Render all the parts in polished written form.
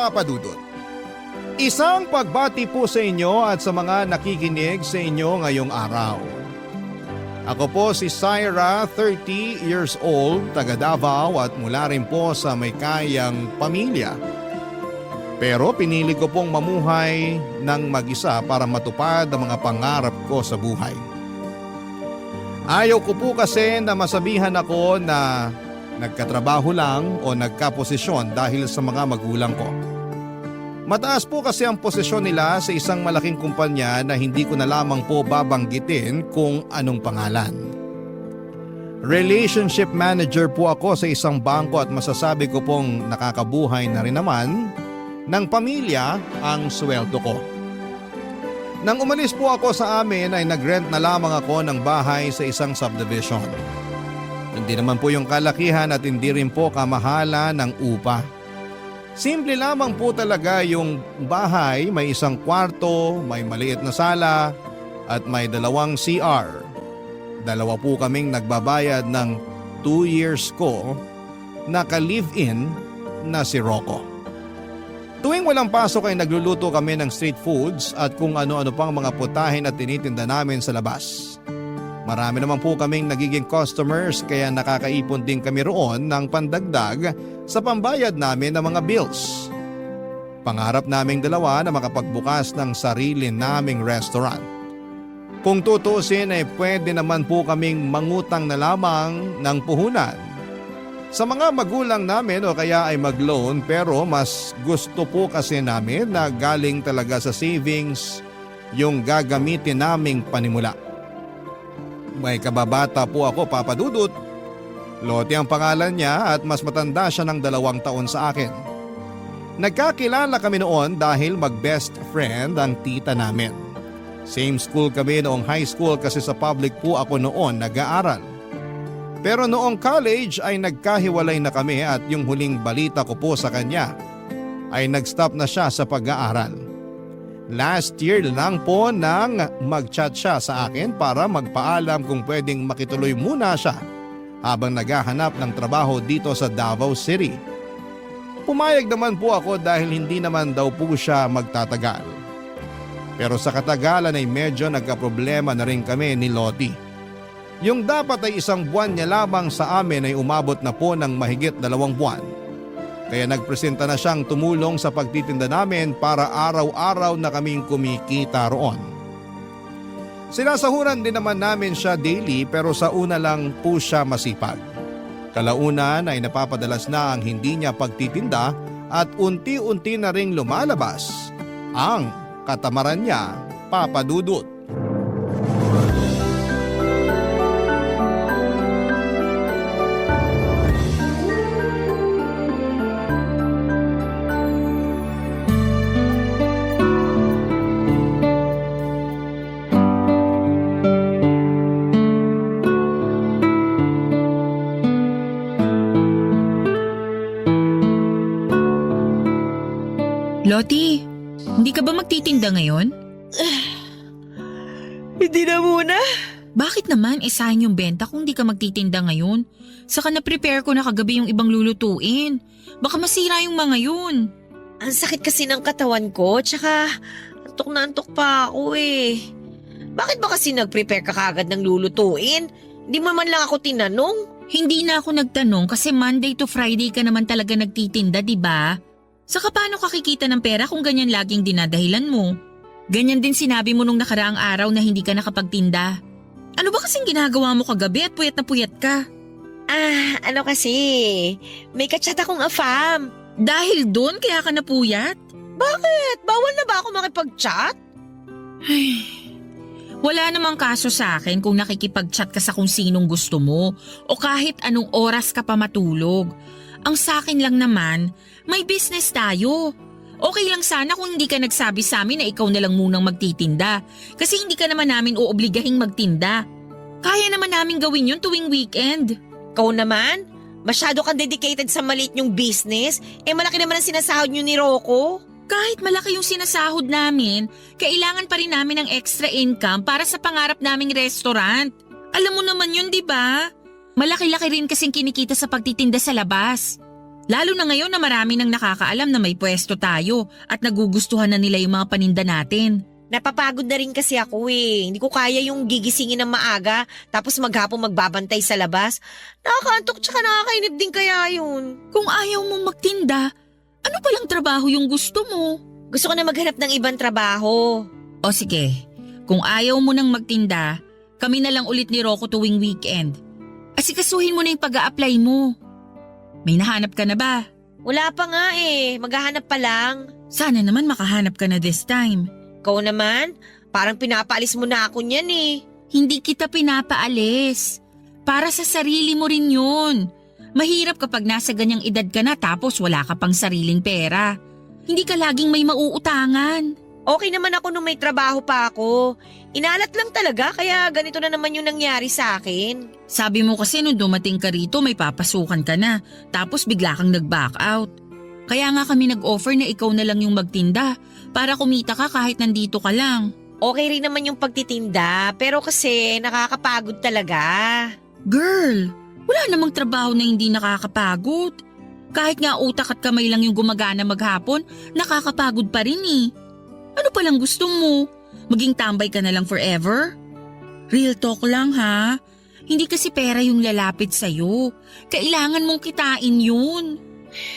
Papa Dudut. Isang pagbati po sa inyo at sa mga nakikinig sa inyo ngayong araw. Ako po si Syra, 30 years old, taga Davao at mula rin po sa may kayang pamilya. Pero pinili ko pong mamuhay ng mag-isa para matupad ang mga pangarap ko sa buhay. Ayaw ko po kasi na masabihan ako na nagkatrabaho lang o nagkaposisyon dahil sa mga magulang ko. Mataas po kasi ang posisyon nila sa isang malaking kumpanya na hindi ko na lamang po babanggitin kung anong pangalan. Relationship manager po ako sa isang bangko at masasabi ko pong nakakabuhay na rin naman ng pamilya ang sweldo ko. Nang umalis po ako sa amin ay nag-rent na lamang ako ng bahay sa isang subdivision. Hindi naman po yung kalakihan at hindi rin po kamahala ng upa. Simple lamang po talaga yung bahay, may isang kwarto, may maliit na sala at may 2 CR. 2 po kaming nagbabayad ng 2 years ko na ka-live-in na si Rocco. Tuwing walang pasok ay nagluluto kami ng street foods at kung ano-ano pang mga putahin at tinitinda namin sa labas. Marami naman po kaming nagiging customers kaya nakakaipon din kami roon ng pandagdag sa pambayad namin ng mga bills. Pangarap naming 2 na makapagbukas ng sarili naming restaurant. Kung tutuusin ay pwede naman po kaming mangutang na lamang ng puhunan sa mga magulang namin o kaya ay mag-loan, pero mas gusto po kasi namin na galing talaga sa savings yung gagamitin naming panimula. May kababata po ako, Papa Dudut. Loti ang pangalan niya at mas matanda siya ng 2 taon sa akin. Nagkakilala kami noon dahil mag-best friend ang tita namin. Same school kami noong high school kasi sa public po ako noon nag-aaral. Pero noong college ay nagkahiwalay na kami at yung huling balita ko po sa kanya ay nag-stop na siya sa pag-aaral. Last year lang po nang mag-chat siya sa akin para magpaalam kung pwedeng makituloy muna siya habang naghahanap ng trabaho dito sa Davao City. Pumayag naman po ako dahil hindi naman daw po siya magtatagal. Pero sa katagalan ay medyo nagkaproblema na rin kami ni Lottie. Yung dapat ay 1 buwan niya lamang sa amin ay umabot na po ng mahigit 2 buwan. Kaya nagpresenta na siyang tumulong sa pagtitinda namin para araw-araw na kaming kumikita roon. Sinasahuran din naman namin siya daily pero sa una lang po siya masipag. Kalaunan ay napapadalas na ang hindi niya pagtitinda at unti-unti na ring lumalabas ang katamaran niya, Papa Dudut. Lottie, hindi ka ba magtitinda ngayon? Hindi na muna. Bakit naman sayang yung benta kung hindi ka magtitinda ngayon? Saka na-prepare ko na kagabi yung ibang lulutuin. Baka masira yung mga yun. Ang sakit kasi ng katawan ko, tsaka antok na antok pa ako eh. Bakit ba kasi nag-prepare ka kagad ng lulutuin? Hindi mo man lang ako tinanong. Hindi na ako nagtanong kasi Monday to Friday ka naman talaga nagtitinda, di ba? Saka paano ka kikita ng pera kung ganyan laging dinadahilan mo? Ganyan din sinabi mo nung nakaraang araw na hindi ka nakapagtinda. Ano ba kasing ginagawa mo kagabi at puyat na puyat ka? Ano kasi, may kachat akong afam. Dahil doon kaya ka napuyat? Bakit? Bawal na ba ako makipag-chat? Ay, wala namang kaso sa akin kung nakikipag-chat ka sa kung sinong gusto mo o kahit anong oras ka pa matulog. Ang sa akin lang naman, may business tayo. Okay lang sana kung hindi ka nagsabi sa amin na ikaw na lang munang magtitinda kasi hindi ka naman namin uobligahing magtinda. Kaya naman namin gawin yun tuwing weekend. Ikaw naman? Masyado kang dedicated sa maliit yung business, malaki naman ang sinasahod nyo ni Rocco. Kahit malaki yung sinasahod namin, kailangan pa rin namin ng extra income para sa pangarap naming restaurant. Alam mo naman yun, di ba? Malaki-laki rin kasing kinikita sa pagtitinda sa labas. Lalo na ngayon na marami nang nakakaalam na may pwesto tayo at nagugustuhan na nila yung mga paninda natin. Napapagod na rin kasi ako eh. Hindi ko kaya yung gigisingin ng maaga tapos maghapong magbabantay sa labas. Nakakaantok tsaka nakakainip din kaya yun. Kung ayaw mong magtinda, ano palang trabaho yung gusto mo? Gusto ko na maghanap ng ibang trabaho. O sige, kung ayaw mo nang magtinda, kami na lang ulit ni Rocco tuwing weekend. Asikasuhin mo na yung pag-a-apply mo. May nahanap ka na ba? Wala pa nga eh. Maghahanap pa lang. Sana naman makahanap ka na this time. Ikaw naman, parang pinapaalis mo na ako niyan eh. Hindi kita pinapaalis. Para sa sarili mo rin yun. Mahirap kapag nasa ganyang edad ka na tapos wala ka pang sariling pera. Hindi ka laging may mauutangan. Okay naman ako nung may trabaho pa ako. Inalat lang talaga kaya ganito na naman yung nangyari sa akin. Sabi mo kasi nung dumating ka rito may papasukan ka na tapos bigla kang nag-back out. Kaya nga kami nag-offer na ikaw na lang yung magtinda para kumita ka kahit nandito ka lang. Okay rin naman yung pagtitinda pero kasi nakakapagod talaga. Girl, wala namang trabaho na hindi nakakapagod. Kahit nga utak at kamay lang yung gumagana maghapon, nakakapagod pa rin eh. Ano palang gusto mo? Maging tambay ka na lang forever? Real talk lang ha. Hindi kasi pera yung lalapit sa'yo. Kailangan mong kitain yun.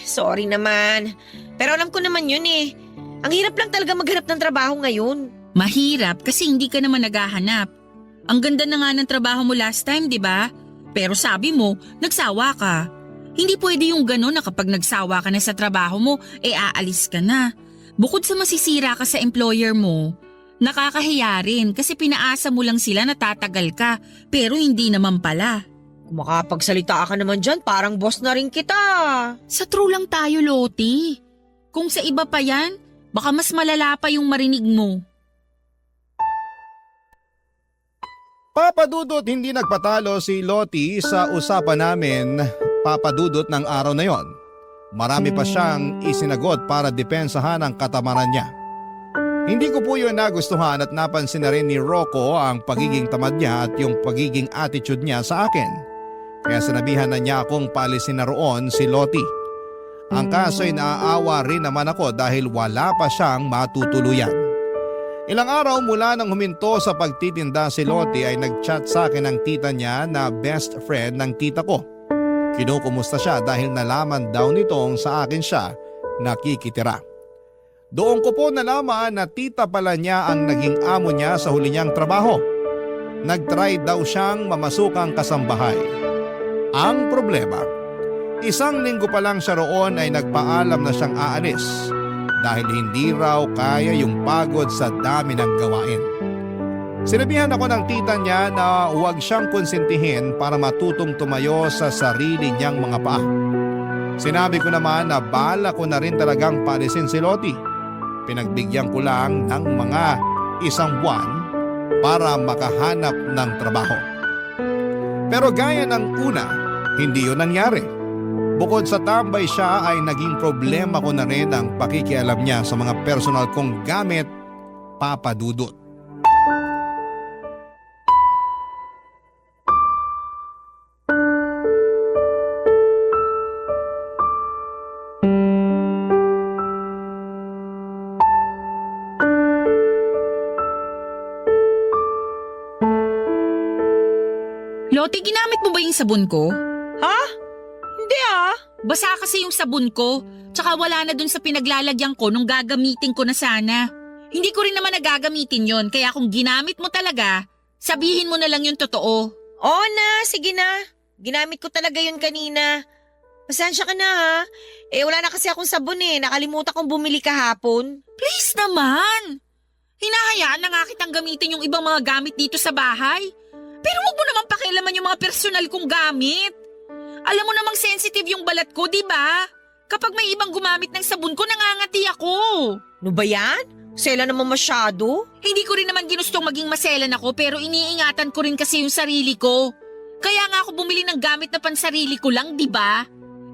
Sorry naman. Pero alam ko naman yun eh. Ang hirap lang talaga maghanap ng trabaho ngayon. Mahirap kasi hindi ka naman naghahanap. Ang ganda na nga ng trabaho mo last time, di ba? Pero sabi mo, nagsawa ka. Hindi pwede yung gano'n na kapag nagsawa ka na sa trabaho mo, aalis ka na. Bukod sa masisira ka sa employer mo, nakakahiya rin kasi pinaasa mo lang sila na tatagal ka pero hindi naman pala. Kung makapagsalita ka naman dyan, parang boss na rin kita. Sa true lang tayo, Loti. Kung sa iba pa yan, baka mas malala pa yung marinig mo. Papadudot hindi nagpatalo si Loti sa usapan namin, Papadudot, ng araw na yon. Marami pa siyang isinagot para depensahan ang katamaran niya. Hindi ko po yun nagustuhan at napansin na rin ni Rocco ang pagiging tamad niya at yung pagiging attitude niya sa akin. Kaya sinabihan na niya akong paalisin na roon si Loti. Ang kaso ay naaawa rin naman ako dahil wala pa siyang matutuluyan. Ilang araw mula nang huminto sa pagtitinda si Loti ay nag-chat sa akin ang tita niya na best friend ng tita ko. Kinukumusta siya dahil nalaman daw nitong sa akin siya nakikitira. Doon ko po nalaman na tita pala niya ang naging amo niya sa huli niyang trabaho. Nag-try daw siyang mamasukang kasambahay. Ang problema, 1 linggo pa lang siya roon ay nagpaalam na siyang aalis dahil hindi raw kaya yung pagod sa dami ng gawain. Sinabihan ako ng tita niya na huwag siyang konsentihin para matutong tumayo sa sarili niyang mga paa. Sinabi ko naman na bala ko na rin talagang paalisin si Loti. Pinagbigyan ko lang ng mga 1 buwan para makahanap ng trabaho. Pero gaya ng una, hindi yun nangyari. Bukod sa tambay siya ay naging problema ko na rin ang pakikialam niya sa mga personal kong gamit, Papadudot. Loti, ginamit mo ba yung sabon ko? Ha? Hindi ah. Basa kasi yung sabon ko, tsaka wala na dun sa pinaglalagyan ko nung gagamitin ko na sana. Hindi ko rin naman nagagamitin yon, kaya kung ginamit mo talaga, sabihin mo na lang yung totoo. Oo na, sige na. Ginamit ko talaga yun kanina. Pasensya ka na ha. Wala na kasi akong sabon nakalimutan kong bumili kahapon. Please naman! Hinahayaan na nga kitang gamitin yung ibang mga gamit dito sa bahay. Pero wag mo naman pakialaman yung mga personal kong gamit. Alam mo namang sensitive yung balat ko, di ba? Kapag may ibang gumamit ng sabon ko, nangangati ako. Ano ba yan? Sela naman masyado. Hindi ko rin naman ginustong maging maselan ako pero iniingatan ko rin kasi yung sarili ko. Kaya nga ako bumili ng gamit na pansarili ko lang, di ba?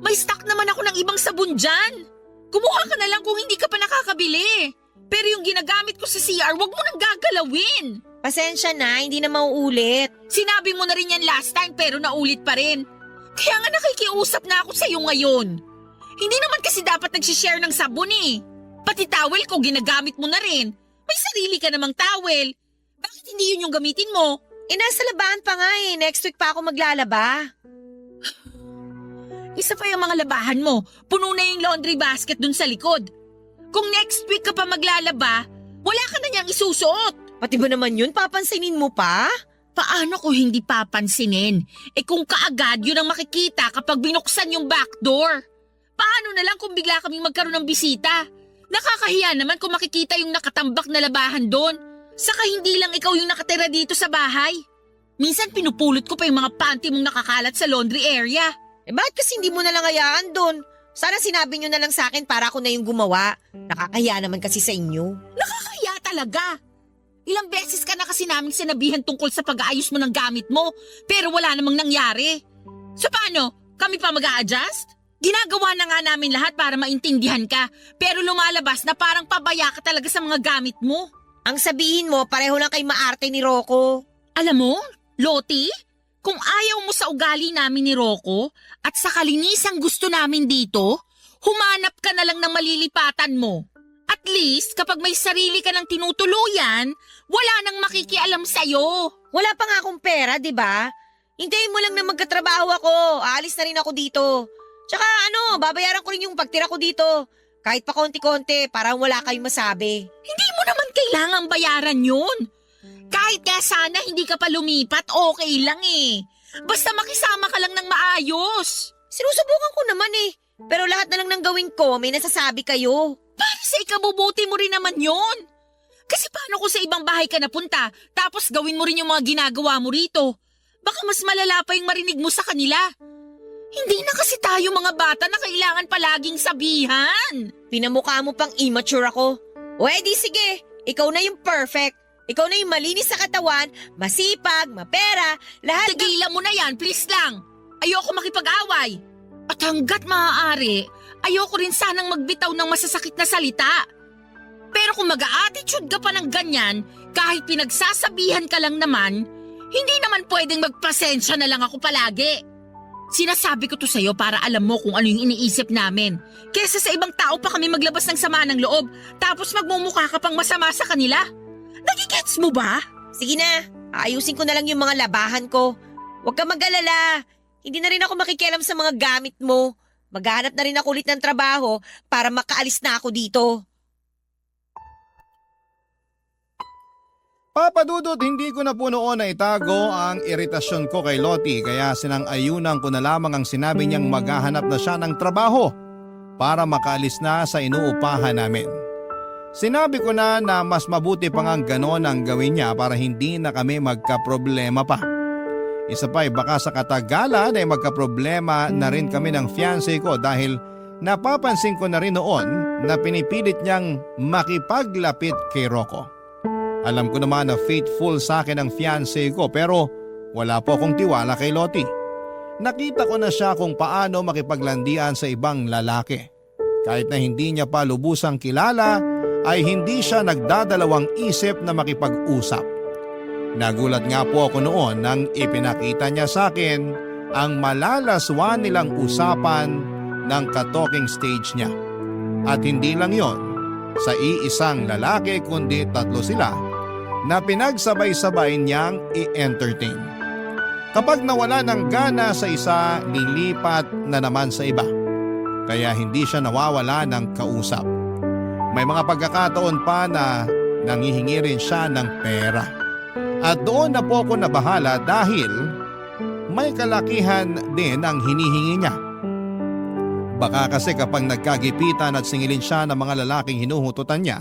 May stock naman ako ng ibang sabon dyan. Kumuha ka na lang kung hindi ka pa nakakabili. Pero yung ginagamit ko sa CR, wag mo nang gagalawin. Pasensya na, hindi na mauulit. Sinabi mo na rin yan last time pero naulit pa rin. Kaya nga nakikiusap na ako sa'yo ngayon. Hindi naman kasi dapat nagsishare ng sabon eh. Pati towel ko ginagamit mo na rin. May sarili ka namang towel. Bakit hindi yun yung gamitin mo? Nasa labahan pa nga eh. Next week pa ako maglalaba. Isa pa yung mga labahan mo. Puno na yung laundry basket dun sa likod. Kung next week ka pa maglalaba, wala ka na niyang isusuot. Pati ba naman yun? Papansinin mo pa? Paano ko hindi papansinin? Kung kaagad yun ang makikita kapag binuksan yung back door. Paano na lang kung bigla kaming magkaroon ng bisita? Nakakahiya naman kung makikita yung nakatambak na labahan doon. Saka hindi lang ikaw yung nakatira dito sa bahay. Minsan pinupulot ko pa yung mga panty mong nakakalat sa laundry area. Bakit kasi hindi mo na lang hayaan doon? Sana sinabi nyo na lang sa akin para ako na yung gumawa. Nakakahiya naman kasi sa inyo. Nakakahiya talaga. Ilang beses ka na kasi naming sinabihan tungkol sa pag-aayos mo ng gamit mo, pero wala namang nangyari. So paano? Kami pa mag-a-adjust? Ginagawa na nga namin lahat para maintindihan ka, pero lumalabas na parang pabaya ka talaga sa mga gamit mo. Ang sabihin mo, pareho lang kay maarte ni Rocco. Alam mo, Loti, kung ayaw mo sa ugali namin ni Rocco at sa kalinisang gusto namin dito, humanap ka na lang ng malilipatan mo. At least, kapag may sarili ka ng tinutuluyan, wala nang makikialam sa'yo. Wala pa nga akong pera, di ba? Hintayin mo lang na magkatrabaho ako. Aalis na rin ako dito. Tsaka babayaran ko rin yung pagtira ko dito. Kahit pa konti-konti, para wala kayong masabi. Hindi mo naman kailangang bayaran yun. Kahit nga sana hindi ka pa lumipat, okay lang eh. Basta makisama ka lang ng maayos. Sinusubukan ko naman eh. Pero lahat na lang ng gawin ko, may nasasabi kayo. Para sa ikabubuti mo rin naman yon. Kasi paano kung sa ibang bahay ka napunta, tapos gawin mo rin yung mga ginagawa mo rito? Baka mas malala pa yung marinig mo sa kanila. Hindi na kasi tayo mga bata na kailangan palaging sabihan. Pinamukha mo pang immature ako. O edi sige, ikaw na yung perfect. Ikaw na yung malinis sa katawan, masipag, mapera, lahat Tigilan mo na yan, please lang. Ayoko makipag-away. At hanggat maaari, ayoko rin sanang magbitaw ng masasakit na salita. Pero kung mag-a-attitude ka pa ng ganyan, kahit pinagsasabihan ka lang naman, hindi naman pwedeng magpasensya na lang ako palagi. Sinasabi ko to sa'yo para alam mo kung ano yung iniisip namin. Kesa sa ibang tao pa kami maglabas ng sama ng loob, tapos magmumukha ka pang masama sa kanila. Nagigets mo ba? Sige na, ayusin ko na lang yung mga labahan ko. Huwag ka mag-alala. Hindi na rin ako makikialam sa mga gamit mo. Maghanap na rin ako ulit ng trabaho para makaalis na ako dito. Papa Dudut, hindi ko na po noon na itago ang iritasyon ko kay Loti kaya sinang-ayunan ko na lamang ang sinabi niyang maghahanap na siya ng trabaho para makaalis na sa inuupahan namin. Sinabi ko na mas mabuti pa nga ganon ang gawin niya para hindi na kami magkaproblema pa. Isa pa baka sa katagalan ay magkaproblema na rin kami ng fiancé ko dahil napapansin ko na rin noon na pinipilit niyang makipaglapit kay Rocco. Alam ko naman na faithful sa akin ang fiancé ko pero wala po akong tiwala kay Loti. Nakita ko na siya kung paano makipaglandian sa ibang lalaki. Kahit na hindi niya pa lubusang kilala ay hindi siya nagdadalawang isip na makipag-usap. Nagulat nga po ako noon nang ipinakita niya sa akin ang malalaswan nilang usapan ng ka-talking stage niya. At hindi lang yon, sa iisang lalaki kundi 3 sila na pinagsabay-sabay niyang i-entertain. Kapag nawala ng gana sa isa, nilipat na naman sa iba. Kaya hindi siya nawawala ng kausap. May mga pagkakataon pa na nanghihingi rin siya ng pera. At doon na po ako nabahala dahil may kalakihan din ang hinihingi niya. Baka kasi kapag nagkagipitan at singilin siya ng mga lalaking hinuhututan niya,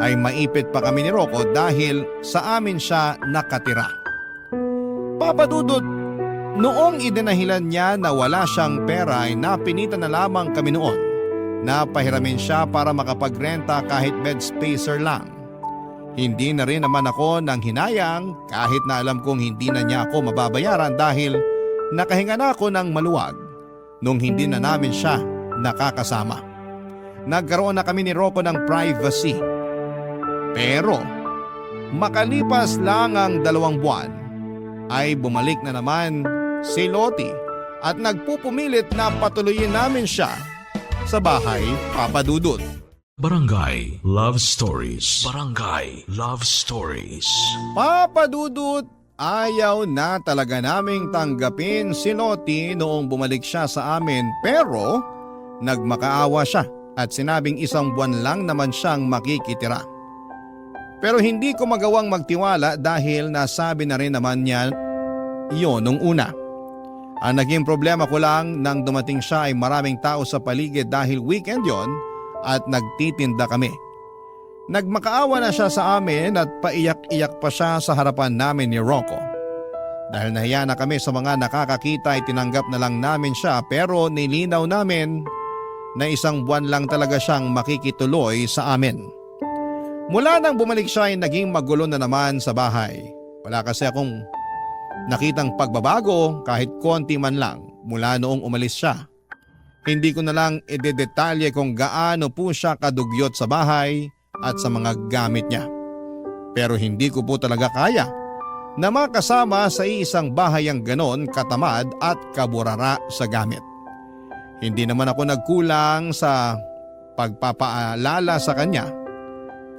ay maipit pa kami ni Rocco dahil sa amin siya nakatira. Papa Dudut, noong idinahilan niya na wala siyang pera ay napinitan na lamang kami noon na pahiramin siya para makapagrenta kahit bed spacer lang. Hindi na rin naman ako nang hinayang kahit na alam kong hindi na niya ako mababayaran dahil nakahinga na ako ng maluwag nung hindi na namin siya nakakasama. Nagkaroon na kami ni Rocco ng privacy. Pero makalipas lang ang 2 buwan ay bumalik na naman si Loti at nagpupumilit na patuloyin namin siya sa bahay, Papa Dudut. Barangay Love Stories. Barangay Love Stories. Papa Dudut, ayaw na talaga naming tanggapin si Loti noong bumalik siya sa amin pero nagmakaawa siya at sinabing 1 buwan lang naman siyang makikitira. Pero hindi ko magawang magtiwala dahil nasabi na rin naman niya iyon nung una. Ang naging problema ko lang nang dumating siya ay maraming tao sa paligid dahil weekend yon at nagtitinda kami. Nagmakaawa na siya sa amin at paiyak-iyak pa siya sa harapan namin ni Rocco. Dahil nahiya na kami sa mga nakakakita ay tinanggap na lang namin siya pero nilinaw namin na 1 buwan lang talaga siyang makikituloy sa amin. Mula nang bumalik siya ay naging magulo na naman sa bahay. Wala kasi akong nakitang pagbabago kahit konti man lang mula noong umalis siya. Hindi ko na lang idedetalye kung gaano po siya kadugyot sa bahay at sa mga gamit niya. Pero hindi ko po talaga kaya na makasama sa isang bahay ang ganon katamad at kaburara sa gamit. Hindi naman ako nagkulang sa pagpapaalala sa kanya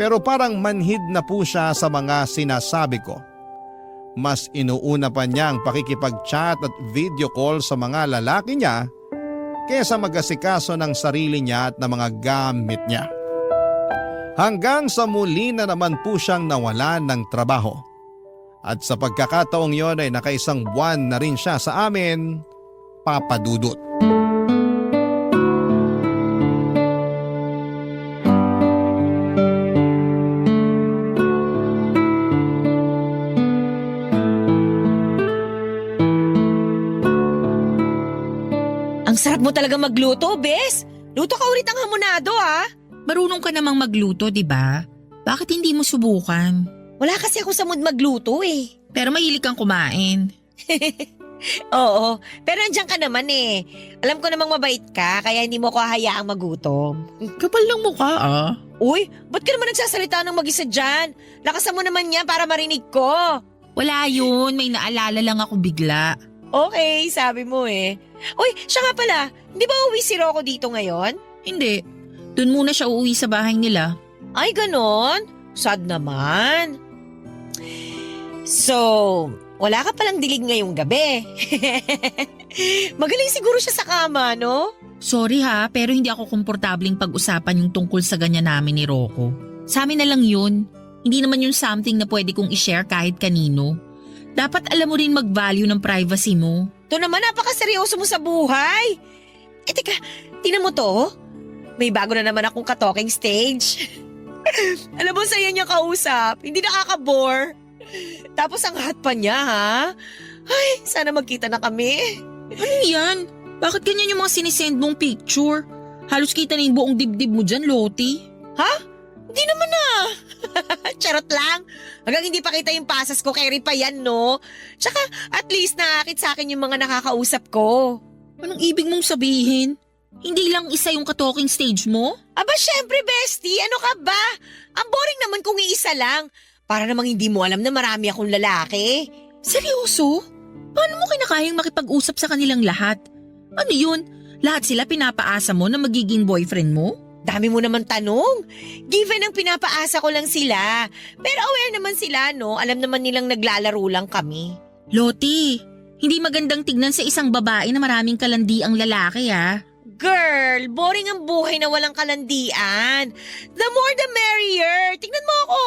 pero parang manhid na po siya sa mga sinasabi ko. Mas inuuna pa niya ang pakikipag-chat at video call sa mga lalaki niya kesa mag-asikaso ng sarili niya at ng mga gamit niya. Hanggang sa muli na naman po siyang nawalan ng trabaho. At sa pagkakataong yon ay naka1 buwan na rin siya sa amin, Papa Dudut. Ang sarap mo talaga magluto, Bes. Luto ka ulit ang hamonado, ha? Marunong ka namang magluto, di ba? Bakit hindi mo subukan? Wala kasi ako sa mood magluto, eh. Pero mahilig kang kumain. Oo, pero nandiyan ka naman eh. Alam ko namang mabait ka, kaya hindi mo ko hayaang magutom. Kapal ng mukha ah. Uy, ba't ka naman nagsasalita ng mag-isa dyan? Lakasan mo naman yan para marinig ko. Wala yun, may naalala lang ako bigla. Okay, sabi mo eh. Uy, siya nga pala, hindi ba uwi si Rocco dito ngayon? Hindi, dun muna siya uuwi sa bahay nila. Ay, ganon? Sad naman. So, wala ka palang dilig ngayong gabi. Magaling siguro siya sa kama, no? Sorry ha, pero hindi ako komportabling pag-usapan yung tungkol sa ganyan namin ni Rocco. Sa amin na lang yun. Hindi naman yung something na pwede kong i-share kahit kanino. Dapat alam mo rin mag-value ng privacy mo. Ito naman, napakaseryoso mo sa buhay. Eh, teka, tinan mo to? May bago na naman akong ka-talking stage. Alam mo, saya niya kausap. Hindi nakaka-bore. Tapos ang hot pa niya, ha? Ay, sana magkita na kami. Ano yan? Bakit ganyan yung mga sinisend mong picture? Halos kita na yung buong dibdib mo dyan, Loti. Ha? Hindi naman na. Charot lang. Hanggang hindi pa kita yung pasas ko, carry pa yan, no? Tsaka, at least nakakit sa akin yung mga nakakausap ko. Anong ibig mong sabihin? Hindi lang isa yung ka-talking stage mo? Aba, syempre, bestie. Ano ka ba? Ang boring naman kung iisa lang. Para namang hindi mo alam na marami akong lalaki. Seryoso? Paano mo kinakayang makipag-usap sa kanilang lahat? Ano yun? Lahat sila pinapaasa mo na magiging boyfriend mo? Dami mo naman tanong. Given ang pinapaasa ko lang sila. Pero aware naman sila, no? Alam naman nilang naglalaro lang kami. Loti, hindi magandang tignan sa isang babae na maraming kalandiang lalaki ha. Girl, boring ang buhay na walang kalandian. The more the merrier. Tingnan mo ako.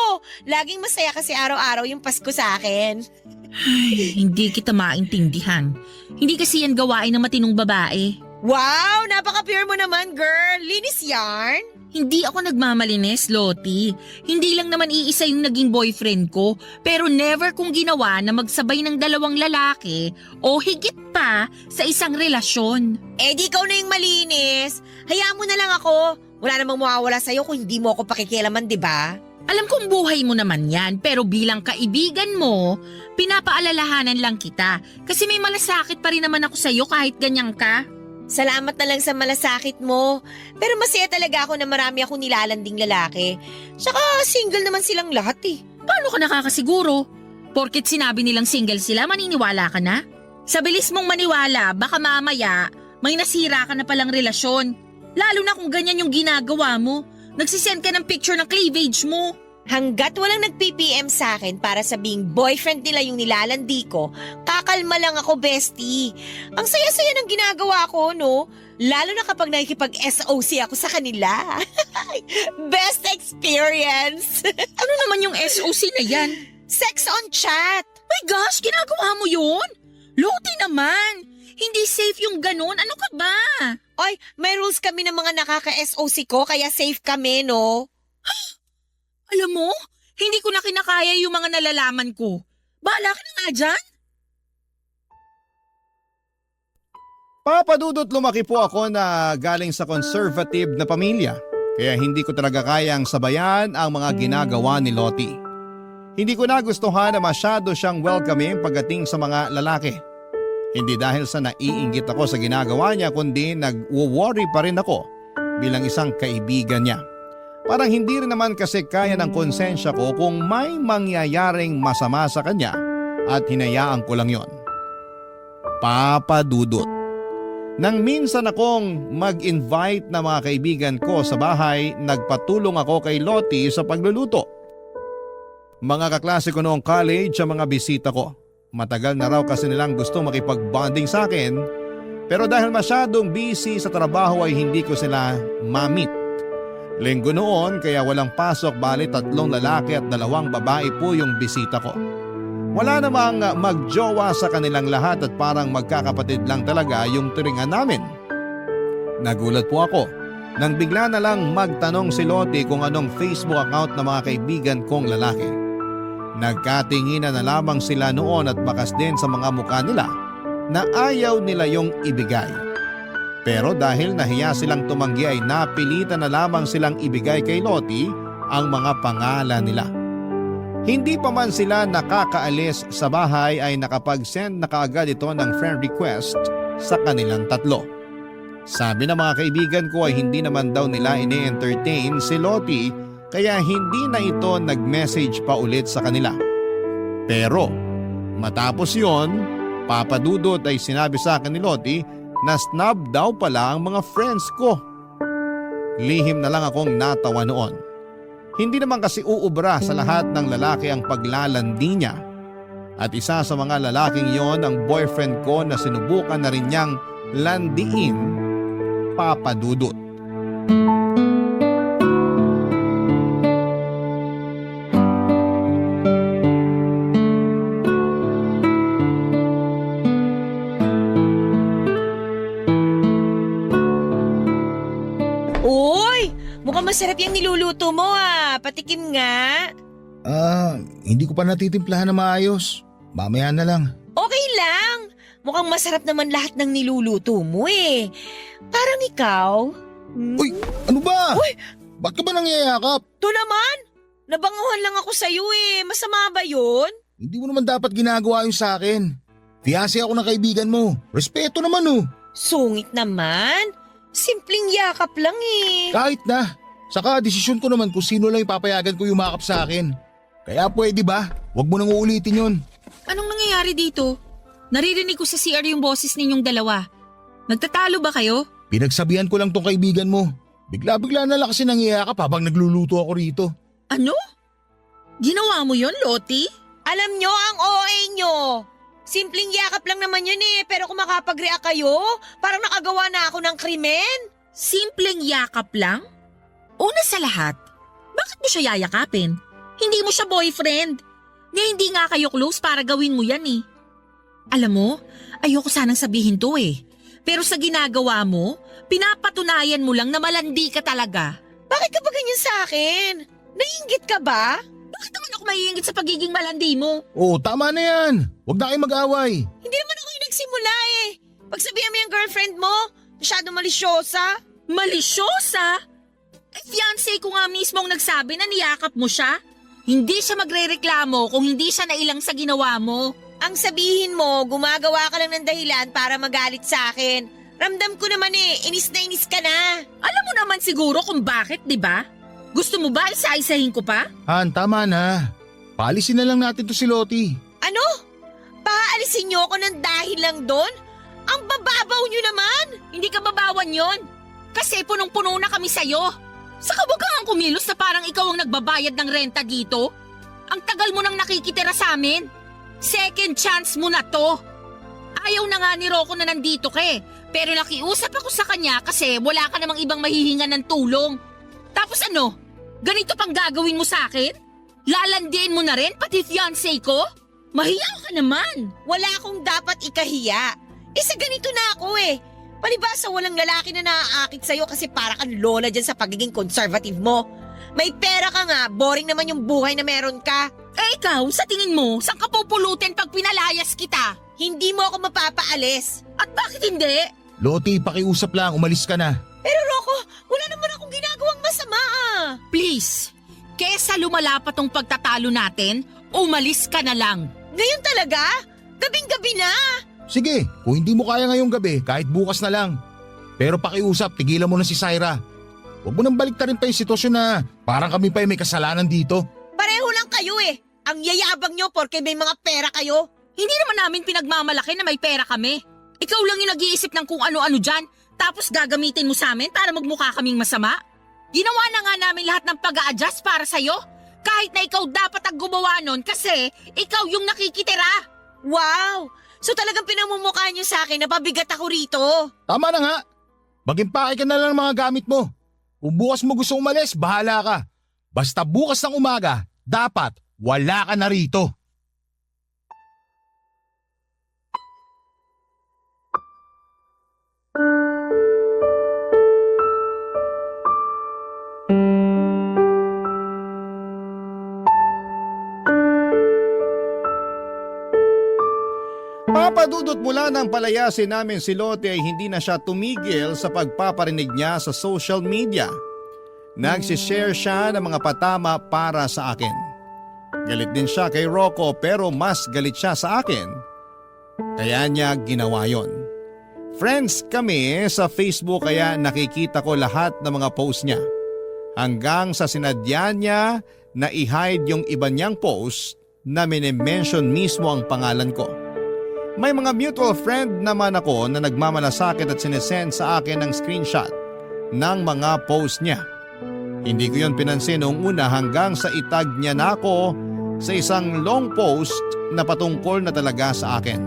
Laging masaya kasi araw-araw yung Pasko sa akin. Ay, hindi kita maintindihan. Hindi kasi yan gawain ng matinong babae. Wow, napaka-pure mo naman, girl. Linis yarn. Hindi ako nagmamalinis, Loti. Hindi lang naman iisa yung naging boyfriend ko, pero never kong ginawa na magsabay ng 2 lalaki o higit pa sa isang relasyon. Eh di ikaw na yung malinis. Hayaan mo na lang ako. Wala namang mawawala sa'yo kung hindi mo ako pakikialaman, di ba? Alam kong buhay mo naman yan, pero bilang kaibigan mo, pinapaalalahanan lang kita. Kasi may malasakit pa rin naman ako sa'yo kahit ganyan ka. Salamat na lang sa malasakit mo. Pero masaya talaga ako na marami akong nilalanding lalaki. Tsaka single naman silang lahat eh. Paano ka nakakasiguro? Porket sinabi nilang single sila, maniniwala ka na? Sa bilis mong maniwala, baka mamaya may nasira ka na palang relasyon. Lalo na kung ganyan yung ginagawa mo. Nagsisend ka ng picture ng cleavage mo. Hanggat walang nag-PPM sa akin para sabing boyfriend nila yung nilalandi ko, kakalma lang ako, bestie. Ang saya-saya ng ginagawa ko, no? Lalo na kapag nakikipag-SOC ako sa kanila. Best experience! Ano naman yung SOC na yan? Sex on chat! My gosh, ginagawa mo yun? Loti naman. Hindi safe yung ganun. Ano ka ba? Oy, may rules kami ng mga nakaka-SOC ko, kaya safe kami, no? Alam mo, hindi ko na kinakaya yung mga nalalaman ko. Bahala ka na nga dyan. Papadudot, lumaki po ako na galing sa conservative na pamilya. Kaya hindi ko talaga kayang sabayan ang mga ginagawa ni Lottie. Hindi ko nagustuhan na masyado siyang welcoming pagdating sa mga lalaki. Hindi dahil sa naiinggit ako sa ginagawa niya kundi nag-worry pa rin ako bilang isang kaibigan niya. Parang hindi rin naman kasi kaya ng konsensya ko kung may mangyayaring masama sa kanya at hinayaan ko lang yon. Papadudot. Nang minsan akong mag-invite na mga kaibigan ko sa bahay, nagpatulong ako kay Lottie sa pagluluto. Mga kaklase ko noong college ang mga bisita ko. Matagal na raw kasi nilang gusto makipag-bonding sa akin, pero dahil masyadong busy sa trabaho ay hindi ko sila ma-meet. Linggo noon kaya walang pasok, bali 3 lalaki at 2 babae po yung bisita ko. Wala namang magjowa sa kanilang lahat at parang magkakapatid lang talaga yung turingan namin. Nagulat po ako nang bigla na lang magtanong si Lottie kung anong Facebook account ng mga kaibigan kong lalaki. Nagkatinginan na lamang sila noon at bakas din sa mga mukha nila na ayaw nila yung ibigay. Pero dahil nahiya silang tumanggi ay napilitan na lamang silang ibigay kay Lottie ang mga pangalan nila. Hindi pa man sila nakakaalis sa bahay ay nakapag-send na kaagad ito ng friend request sa kanilang 3. Sabi ng mga kaibigan ko ay hindi naman daw nila ini-entertain si Lottie kaya hindi na ito nag-message pa ulit sa kanila. Pero matapos yon, papadudot ay sinabi sa akin ni Lottie na snub daw pala ang mga friends ko. Lihim na lang akong natawa noon. Hindi naman kasi uubra sa lahat ng lalaki ang paglalandi niya. At isa sa mga lalaking yon ang boyfriend ko na sinubukan na rin niyang landiin, papadudot. Mukhang masarap yung niluluto mo patikim nga. Hindi ko pa natitimplahan na maayos. Mamaya na lang. Okay lang. Mukhang masarap naman lahat ng niluluto mo Parang ikaw. Uy, ano ba? Uy! Ba't ka ba nangyayakap? To naman! Nabanguhan lang ako sa'yo Masama ba yun? Hindi mo naman dapat ginagawa yun sa akin. Fiyasi ako ng kaibigan mo. Respeto naman Sungit naman. Simpleng yakap lang Kahit na. Saka desisyon ko naman kung sino lang ipapayagan ko yumakap sa akin. Kaya pwede ba? Huwag mo nang uulitin yun. Anong nangyayari dito? Naririnig ko sa CR yung boses ninyong dalawa. Nagtatalo ba kayo? Pinagsabihan ko lang tong kaibigan mo. Bigla-bigla na lang kasi nangyayakap habang nagluluto ako rito. Ano? Ginawa mo yon, Lottie? Alam nyo ang OA nyo. Simpleng yakap lang naman yun pero kung makapag-react kayo, parang nakagawa na ako ng krimen. Simpleng yakap lang? Una sa lahat, bakit mo siya yayakapin? Hindi mo siya boyfriend. Nga hindi nga kayo close para gawin mo yan Alam mo, ayoko sanang sabihin to Pero sa ginagawa mo, pinapatunayan mo lang na malandi ka talaga. Bakit ka ba ganyan sa akin? Naiinggit ka ba? Bakit naman ako maiinggit sa pagiging malandi mo? Tama na yan. Huwag na kayong mag-away. Hindi naman ako yung nagsimula Pagsabihan mo yung girlfriend mo, masyado malisyosa. Malisyosa? Fiancé ko nga mismo ang nagsabi na niyakap mo siya. Hindi siya magrereklamo kung hindi siya nailang sa ginawa mo. Ang sabihin mo, gumagawa ka lang ng dahilan para magalit sa akin. Ramdam ko naman inis na inis ka na. Alam mo naman siguro kung bakit, di ba? Gusto mo ba isa-isahin ko pa? Han, tama na. Paalisin na lang natin to si Lottie. Ano? Paalisin niyo ako ng dahil lang doon? Ang bababaw niyo naman! Hindi ka babawan yon. Kasi punong-puno na kami sa'yo. Saka wag kang kumilos na parang ikaw ang nagbabayad ng renta dito. Ang tagal mo nang nakikitira sa amin. Second chance mo na to. Ayaw na nga ni Rocco na nandito ka eh. Pero nakiusap ako sa kanya kasi wala ka namang ibang mahihinga ng tulong. Tapos ano? Ganito pang gagawin mo sa akin? Lalandiin mo na rin pati fiancé ko? Mahiya ka naman. Wala akong dapat ikahiya. Sa ganito na ako eh. Palibasa walang lalaki na naaakit sa'yo kasi para kang lola dyan sa pagiging conservative mo. May pera ka nga, boring naman yung buhay na meron ka. Eh ikaw, sa tingin mo, saan ka pupulutin pag pinalayas kita? Hindi mo ako mapapaalis. At bakit hindi? Loti, pakiusap lang, umalis ka na. Pero Rocco, wala naman akong ginagawang masama ah. Please, kesa lumala pa tong pagtatalo natin, umalis ka na lang. Ngayon talaga? Gabing-gabi na. Sige, kung hindi mo kaya ngayong gabi, kahit bukas na lang. Pero pakiusap, tigilan mo na si Syra. Huwag mo nang baliktarin pa yung sitwasyon na parang kami pa yung may kasalanan dito. Pareho lang kayo eh. Ang yayabang nyo porke may mga pera kayo. Hindi naman namin pinagmamalaki na may pera kami. Ikaw lang yung nag-iisip ng kung ano-ano dyan, tapos gagamitin mo sa amin para magmukha kaming masama. Ginawa na nga namin lahat ng pag-a-adjust para sa'yo. Kahit na ikaw dapat ang gumawa nun kasi ikaw yung nakikitira. Wow! So talagang pinamumukha nyo sa akin na pabigat ako rito. Tama na nga. Mag-impake ka na lang ng mga gamit mo. Kung bukas mo gusto umalis, bahala ka. Basta bukas ng umaga, dapat wala ka na rito. Papadudot mula ng palayasin namin si Lote ay hindi na siya tumigil sa pagpaparinig niya sa social media. Nagsishare siya ng mga patama para sa akin. Galit din siya kay Rocco pero mas galit siya sa akin. Kaya niya ginawa yon. Friends kami sa Facebook kaya nakikita ko lahat ng mga post niya. Hanggang sa sinadya niya na i-hide yung iba niyang post na minimension mismo ang pangalan ko. May mga mutual friend naman ako na nagmamalasakit at sinesend sa akin ng screenshot ng mga post niya. Hindi ko yon pinansin noong una hanggang sa itag niya na ako sa isang long post na patungkol na talaga sa akin.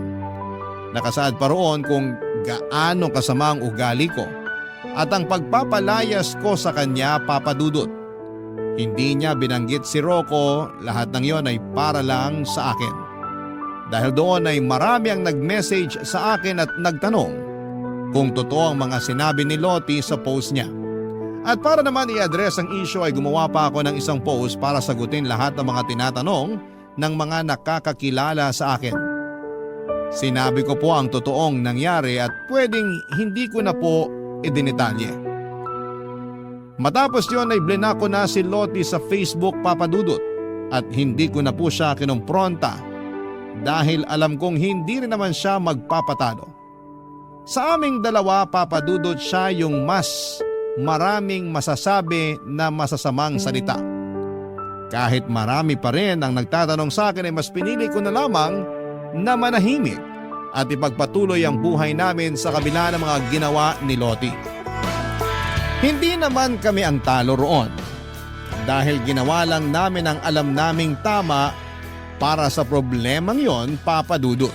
Nakasaad pa roon kung gaano kasama ang ugali ko at ang pagpapalayas ko sa kanya papadudot. Hindi niya binanggit si Rocco, lahat ng yon ay para lang sa akin. Dahil doon ay marami ang nag-message sa akin at nagtanong kung totoo ang mga sinabi ni Loti sa post niya. At para naman i-address ang issue ay gumawa pa ako ng isang post para sagutin lahat ng mga tinatanong ng mga nakakakilala sa akin. Sinabi ko po ang totoong nangyari at pwedeng hindi ko na po idinitalye. Matapos yon ay blinako na si Loti sa Facebook papadudot at hindi ko na po siya kinumpronta dahil alam kong hindi rin naman siya magpapatalo. Sa aming dalawa papadudot siya yung mas maraming masasabi na masasamang salita. Kahit marami pa rin ang nagtatanong sa akin ay mas pinili ko na lamang na manahimik at ipagpatuloy ang buhay namin sa kabila ng mga ginawa ni Loti. Hindi naman kami ang talo roon dahil ginawa lang namin ang alam naming tama para sa problemang yon papadudot.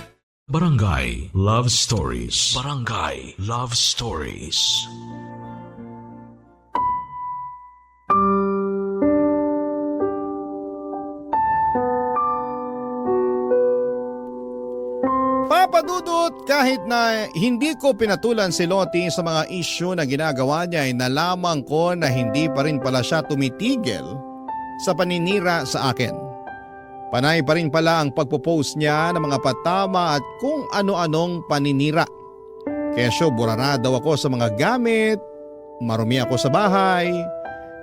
Barangay Love Stories. Barangay Love Stories. Papadudot, kahit na hindi ko pinatulan si Loti sa mga issue na ginagawa niya ay nalaman ko na hindi pa rin pala siya tumitigil sa paninira sa akin. Panay pa rin pala ang pagpo-post niya ng mga patama at kung ano-anong paninira. Kesyo burara daw ako sa mga gamit, marumi ako sa bahay,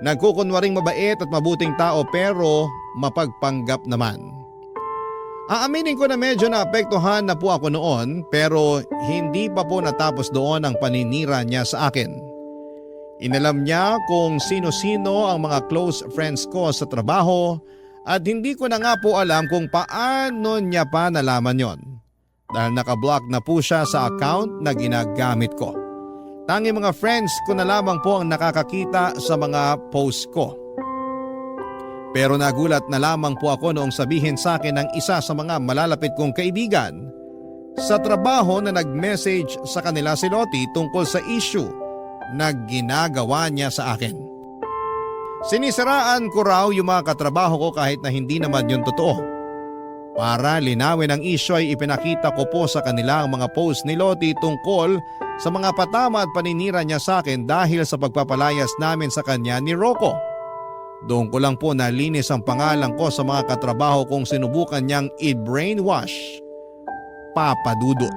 nagkukunwaring mabait at mabuting tao pero mapagpanggap naman. Aaminin ko na medyo naapektuhan na po ako noon pero hindi pa po natapos doon ang paninira niya sa akin. Inalam niya kung sino-sino ang mga close friends ko sa trabaho at hindi ko na nga po alam kung paano niya pa nalaman yon. Dahil nakablock na po siya sa account na ginagamit ko. Tanging mga friends ko na lamang po ang nakakakita sa mga post ko. Pero nagulat na lamang po ako noong sabihin sa akin ng isa sa mga malalapit kong kaibigan sa trabaho na nag-message sa kanila si Lottie tungkol sa issue na ginagawa niya sa akin. Sinisiraan ko raw yung mga katrabaho ko kahit na hindi naman yun totoo. Para linawin ang issue ay ipinakita ko po sa kanila ang mga post ni Lottie tungkol sa mga patama at paninira niya sa akin dahil sa pagpapalayas namin sa kanya ni Rocco. Doon ko lang po nalinis ang pangalan ko sa mga katrabaho kong sinubukan niyang i-brainwash. Papa Dudut.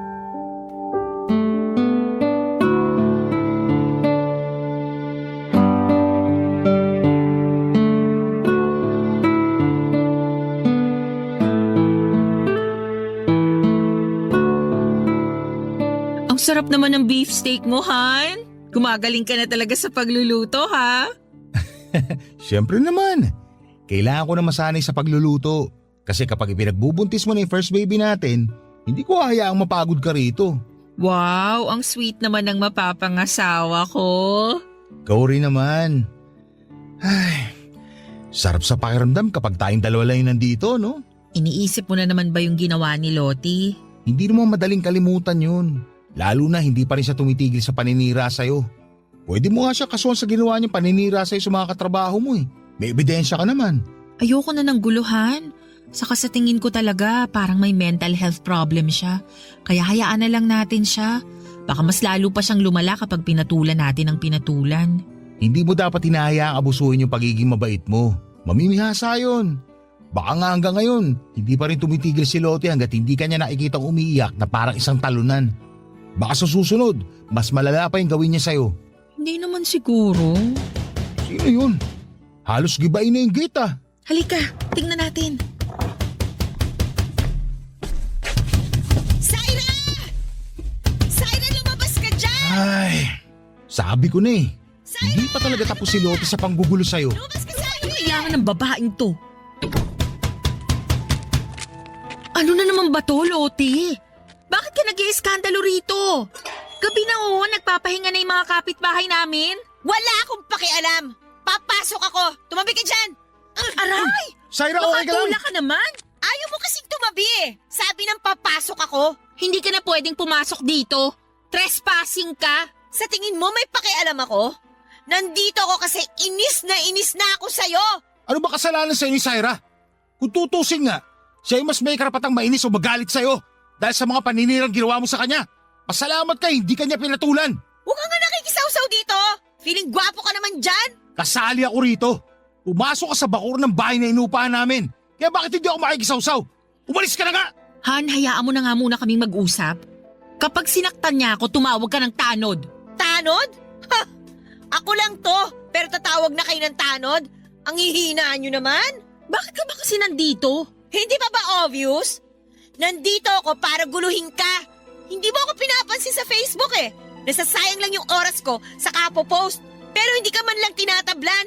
Ang sarap naman ng beefsteak mo, Han. Gumagaling ka na talaga sa pagluluto, ha? Siyempre naman. Kailangan ko na masanay sa pagluluto. Kasi kapag ipinagbubuntis mo na yung first baby natin, hindi ko hayaang mapagod ka rito. Wow, ang sweet naman ng mapapangasawa ko. Ikaw rin naman. Ay, sarap sa pakiramdam kapag tayong dalawa lang yung nandito, no? Iniisip mo na naman ba yung ginawa ni Lottie? Hindi naman madaling kalimutan yun. Lalo na hindi pa rin siya tumitigil sa paninira sa'yo. Pwede mo nga siya kasuhan sa ginawa niyang paninira sa'yo sa mga katrabaho mo eh. May ebidensya ka naman. Ayoko na ng guluhan. Saka sa tingin ko talaga parang may mental health problem siya. Kaya hayaan na lang natin siya. Baka mas lalo pa siyang lumala kapag pinatulan natin ang pinatulan. Hindi mo dapat hinahayaang abusuhin yung pagiging mabait mo. Mamimihasa yun. Baka nga hanggang ngayon, hindi pa rin tumitigil si Lottie hanggat hindi ka niya nakikitang umiiyak na parang isang talunan. Baka sa susunod, mas malala pa yung gawin niya sa'yo. Hindi naman siguro. Sino yun? Halos gibain na yung gate ah. Halika, tingnan natin. Syra! Syra, lumabas ka dyan! Ay, sabi ko na eh. Hindi pa talaga tapos si Lottie sa panggugulo sa'yo. Lumabas ka, Syra! Kailangan ng babaeng to. Ano na naman ba to, Lottie? Bakit ka nag-iiskandalo rito? Gabi na nagpapahinga na yung mga kapitbahay namin. Wala akong pakialam! Papasok ako! Tumabi ka dyan! Aray! Syra, okay ka lang? Makatula ka naman. Ayaw mo kasing tumabi eh! Sabi ng papasok ako! Hindi ka na pwedeng pumasok dito. Trespassing ka. Sa tingin mo may pakialam ako? Nandito ako kasi inis na ako sa'yo! Ano ba kasalanan sa'yo ni Syra? Kung tutusin nga, siya ay mas may karapatang mainis o magalit sa'yo dahil sa mga paninirang ginawa mo sa kanya. Pasalamat ka, hindi kanya pinatulan. Huwag ka nga nakikisawsaw dito! Feeling gwapo ka naman dyan! Kasali ako rito. Pumasok ka sa bakur ng bahay na inupahan namin. Kaya bakit hindi ako makikisawsaw? Umalis ka na nga! Han, hayaan mo na nga muna kaming mag-usap. Kapag sinaktan niya ako, tumawag ka ng tanod. Tanod? Ha! Ako lang to, pero tatawag na kayo ng tanod? Ang hihinaan nyo naman? Bakit ka ba kasi nandito? Hindi pa ba obvious? Nandito ako para guluhin ka. Hindi mo ako pinapansin sa Facebook eh. Nasasayang lang yung oras ko sa kapo-post. Pero hindi ka man lang tinatablan.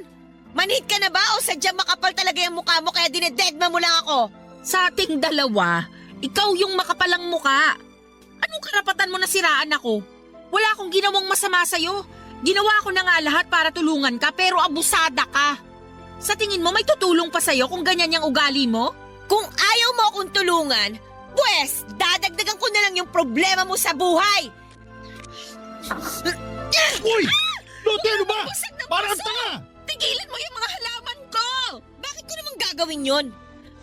Manhid ka na ba o sadyang makapal talaga yung mukha mo kaya dinededma mo lang ako? Sa ating dalawa, ikaw yung makapalang muka. Anong karapatan mo na siraan ako? Wala akong ginawang masama sa'yo. Ginawa ko na nga lahat para tulungan ka pero abusada ka. Sa tingin mo may tutulong pa sa'yo kung ganyan yung ugali mo? Kung ayaw mo akong tulungan, pwes, dadagdagan ko na lang yung problema mo sa buhay. Uy! Lottie, ano ba? Busag na Parang busag! tanga! Tigilan mo yung mga halaman ko! Bakit ko naman gagawin yon?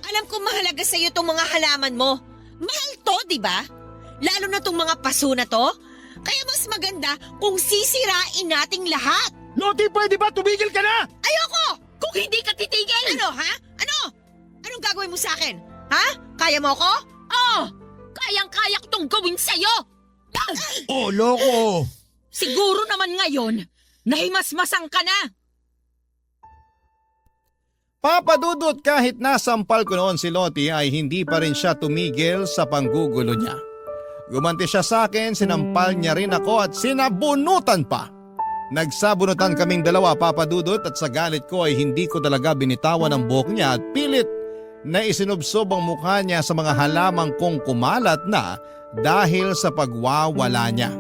Alam ko mahalaga sa'yo itong mga halaman mo. Mahal to, di ba? Lalo na itong mga paso na to. Kaya mas maganda kung sisirain nating lahat. Lottie, pwede ba? Tumigil ka na! Ayoko! Kung hindi ka titigil! Ano, ha? Ano? Anong gagawin mo sa akin? Ha? Kaya mo ako? Oh! Kayang-kaya ko tong gawin sa'yo! Oh, loko! Siguro naman ngayon, nahimasmasang ka na! Papa Dudut, kahit nasampal ko noon si Lottie ay hindi pa rin siya tumigil sa panggugulo niya. Gumanti siya sa akin, sinampal niya rin ako at sinabunutan pa. Nagsabunutan kaming dalawa, Papa Dudut, at sa galit ko ay hindi ko talaga binitawan ang buhok niya at pilit na isinubsob ang mukha niya sa mga halamang kong kumalat na dahil sa pagwawala niya.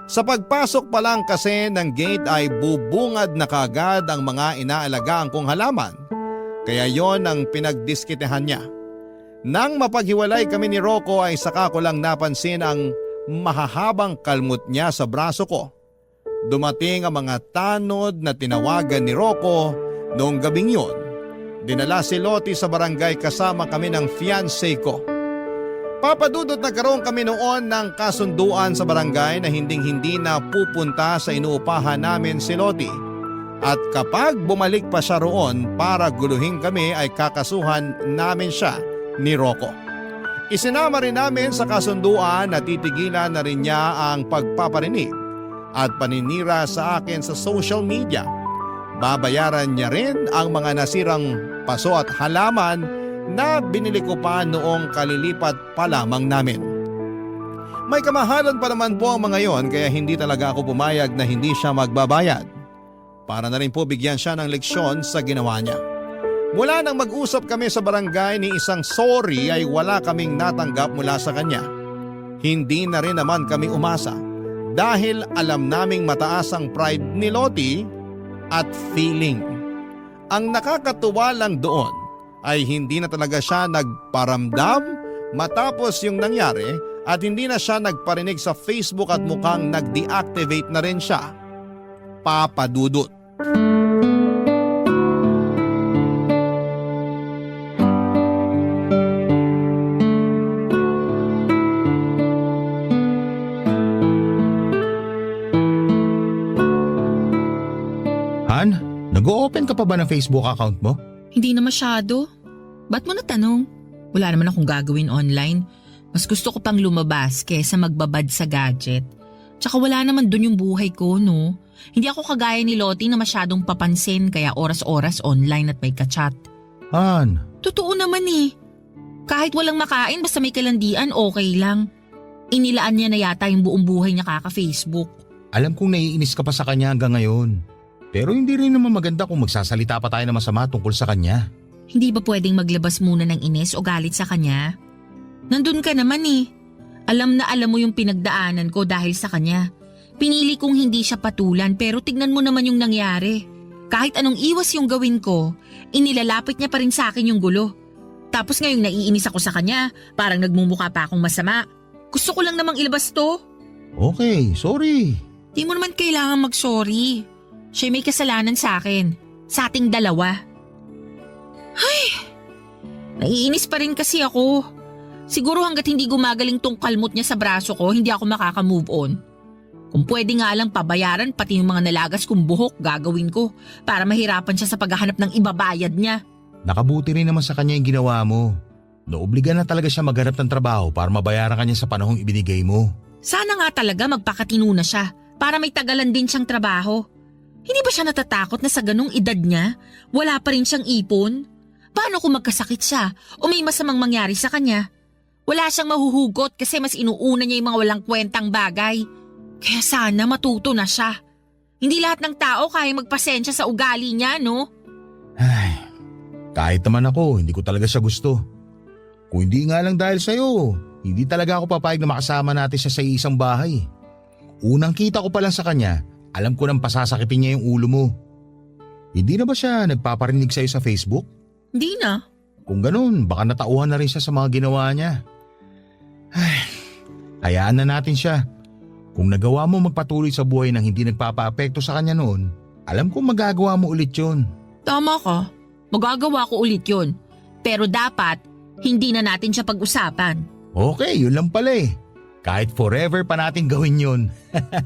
Sa pagpasok pa lang kasi ng gate ay bubungad na kagad ang mga inaalagaan kong halaman. Kaya yon ang pinagdiskitehan niya. Nang mapaghiwalay kami ni Rocco ay saka ko lang napansin ang mahahabang kalmot niya sa braso ko. Dumating ang mga tanod na tinawagan ni Rocco noong gabing yun. Dinala si Lottie sa barangay kasama kami ng fiancé ko. Papadudot nagkaroon kami noon ng kasunduan sa barangay na hinding-hindi na pupunta sa inuupahan namin si Lottie. At kapag bumalik pa siya roon para guluhin kami ay kakasuhan namin siya ni Rocco. Isinama rin namin sa kasunduan na titigilan na rin niya ang pagpaparinig at paninira sa akin sa social media. Babayaran niya rin ang mga nasirang paso at halaman na binili ko pa noong kalilipat pa lamang namin. May kamahalan pa naman po ang mga yon kaya hindi talaga ako pumayag na hindi siya magbabayad. Para na rin po bigyan siya ng leksyon sa ginawa niya. Mula nang mag-usap kami sa barangay ni isang sorry ay wala kaming natanggap mula sa kanya. Hindi na rin naman kami umasa dahil alam naming mataas ang pride ni Lottie at feeling. Ang nakakatuwa lang doon ay hindi na talaga siya nagparamdam matapos yung nangyari at hindi na siya nagparinig sa Facebook at mukhang nag-deactivate na rin siya. Papadudot. Han, nag-o-open ka pa ba ng Facebook account mo? Hindi na masyado. Ba't mo natanong? Wala naman akong gagawin online. Mas gusto ko pang lumabas kesa magbabad sa gadget. Tsaka wala naman dun yung buhay ko, no? Hindi ako kagaya ni Lottie na masyadong papansin kaya oras-oras online at may kachat. Han, Totoo naman eh. Kahit walang makain basta may kalandian okay lang. Inilaan niya na yata yung buong buhay niya kaka-Facebook. alam kong naiinis ka pa sa kanya hanggang ngayon. Pero hindi rin naman maganda kung magsasalita pa tayo na masama tungkol sa kanya. Hindi ba pwedeng maglabas muna ng inis o galit sa kanya? Nandun ka naman eh. Alam na alam mo yung pinagdaanan ko dahil sa kanya. Pinili kong hindi siya patulan pero tignan mo naman yung nangyari. Kahit anong iwas yung gawin ko, inilalapit niya pa rin sa akin yung gulo. Tapos ngayong naiinis ako sa kanya, parang nagmumukha pa akong masama. Gusto ko lang namang ilabas to. Okay, sorry. Di mo naman kailangan mag-sorry. Siya may kasalanan sa akin. Sa ating dalawa. Ay, naiinis pa rin kasi ako. Siguro hanggat hindi gumagaling tong kalmot niya sa braso ko, hindi ako makaka-move on. Kung pwede nga lang pabayaran pati yung mga nalagas kong buhok gagawin ko para mahirapan siya sa paghahanap ng ibabayad niya. Nakabuti rin naman sa kanya yung ginawa mo. Naobligan na talaga siya maghanap ng trabaho para mabayaran kanya sa panahong ibinigay mo. Sana nga talaga magpakatino na siya para may tagalan din siyang trabaho. Hindi ba siya natatakot na sa ganong edad niya, wala pa rin siyang ipon? Paano kung magkasakit siya o may masamang mangyari sa kanya? Wala siyang mahuhugot kasi mas inuuna niya yung mga walang kwentang bagay. Kaya sana matuto na siya. Hindi lahat ng tao kaya magpasensya sa ugali niya, no? Ay, kahit naman ako, hindi ko talaga siya gusto. Kung hindi nga lang dahil sa'yo, hindi talaga ako papayag na makasama natin siya sa isang bahay. Unang kita ko pa lang sa kanya, alam ko nang pasasakitin niya yung ulo mo. Hindi na ba siya nagpaparinig sa'yo sa Facebook? Hindi na. Kung ganun, baka natauhan na rin siya sa mga ginawa niya. Ay, hayaan na natin siya. Kung nagawa mo magpatuloy sa buhay nang hindi nagpapaapekto sa kanya noon, alam kong magagawa mo ulit yun. Tama ka. Magagawa ko ulit yun. Pero dapat, hindi na natin siya pag-usapan. Okay, yun lang pala eh. Kahit forever pa natin gawin yun.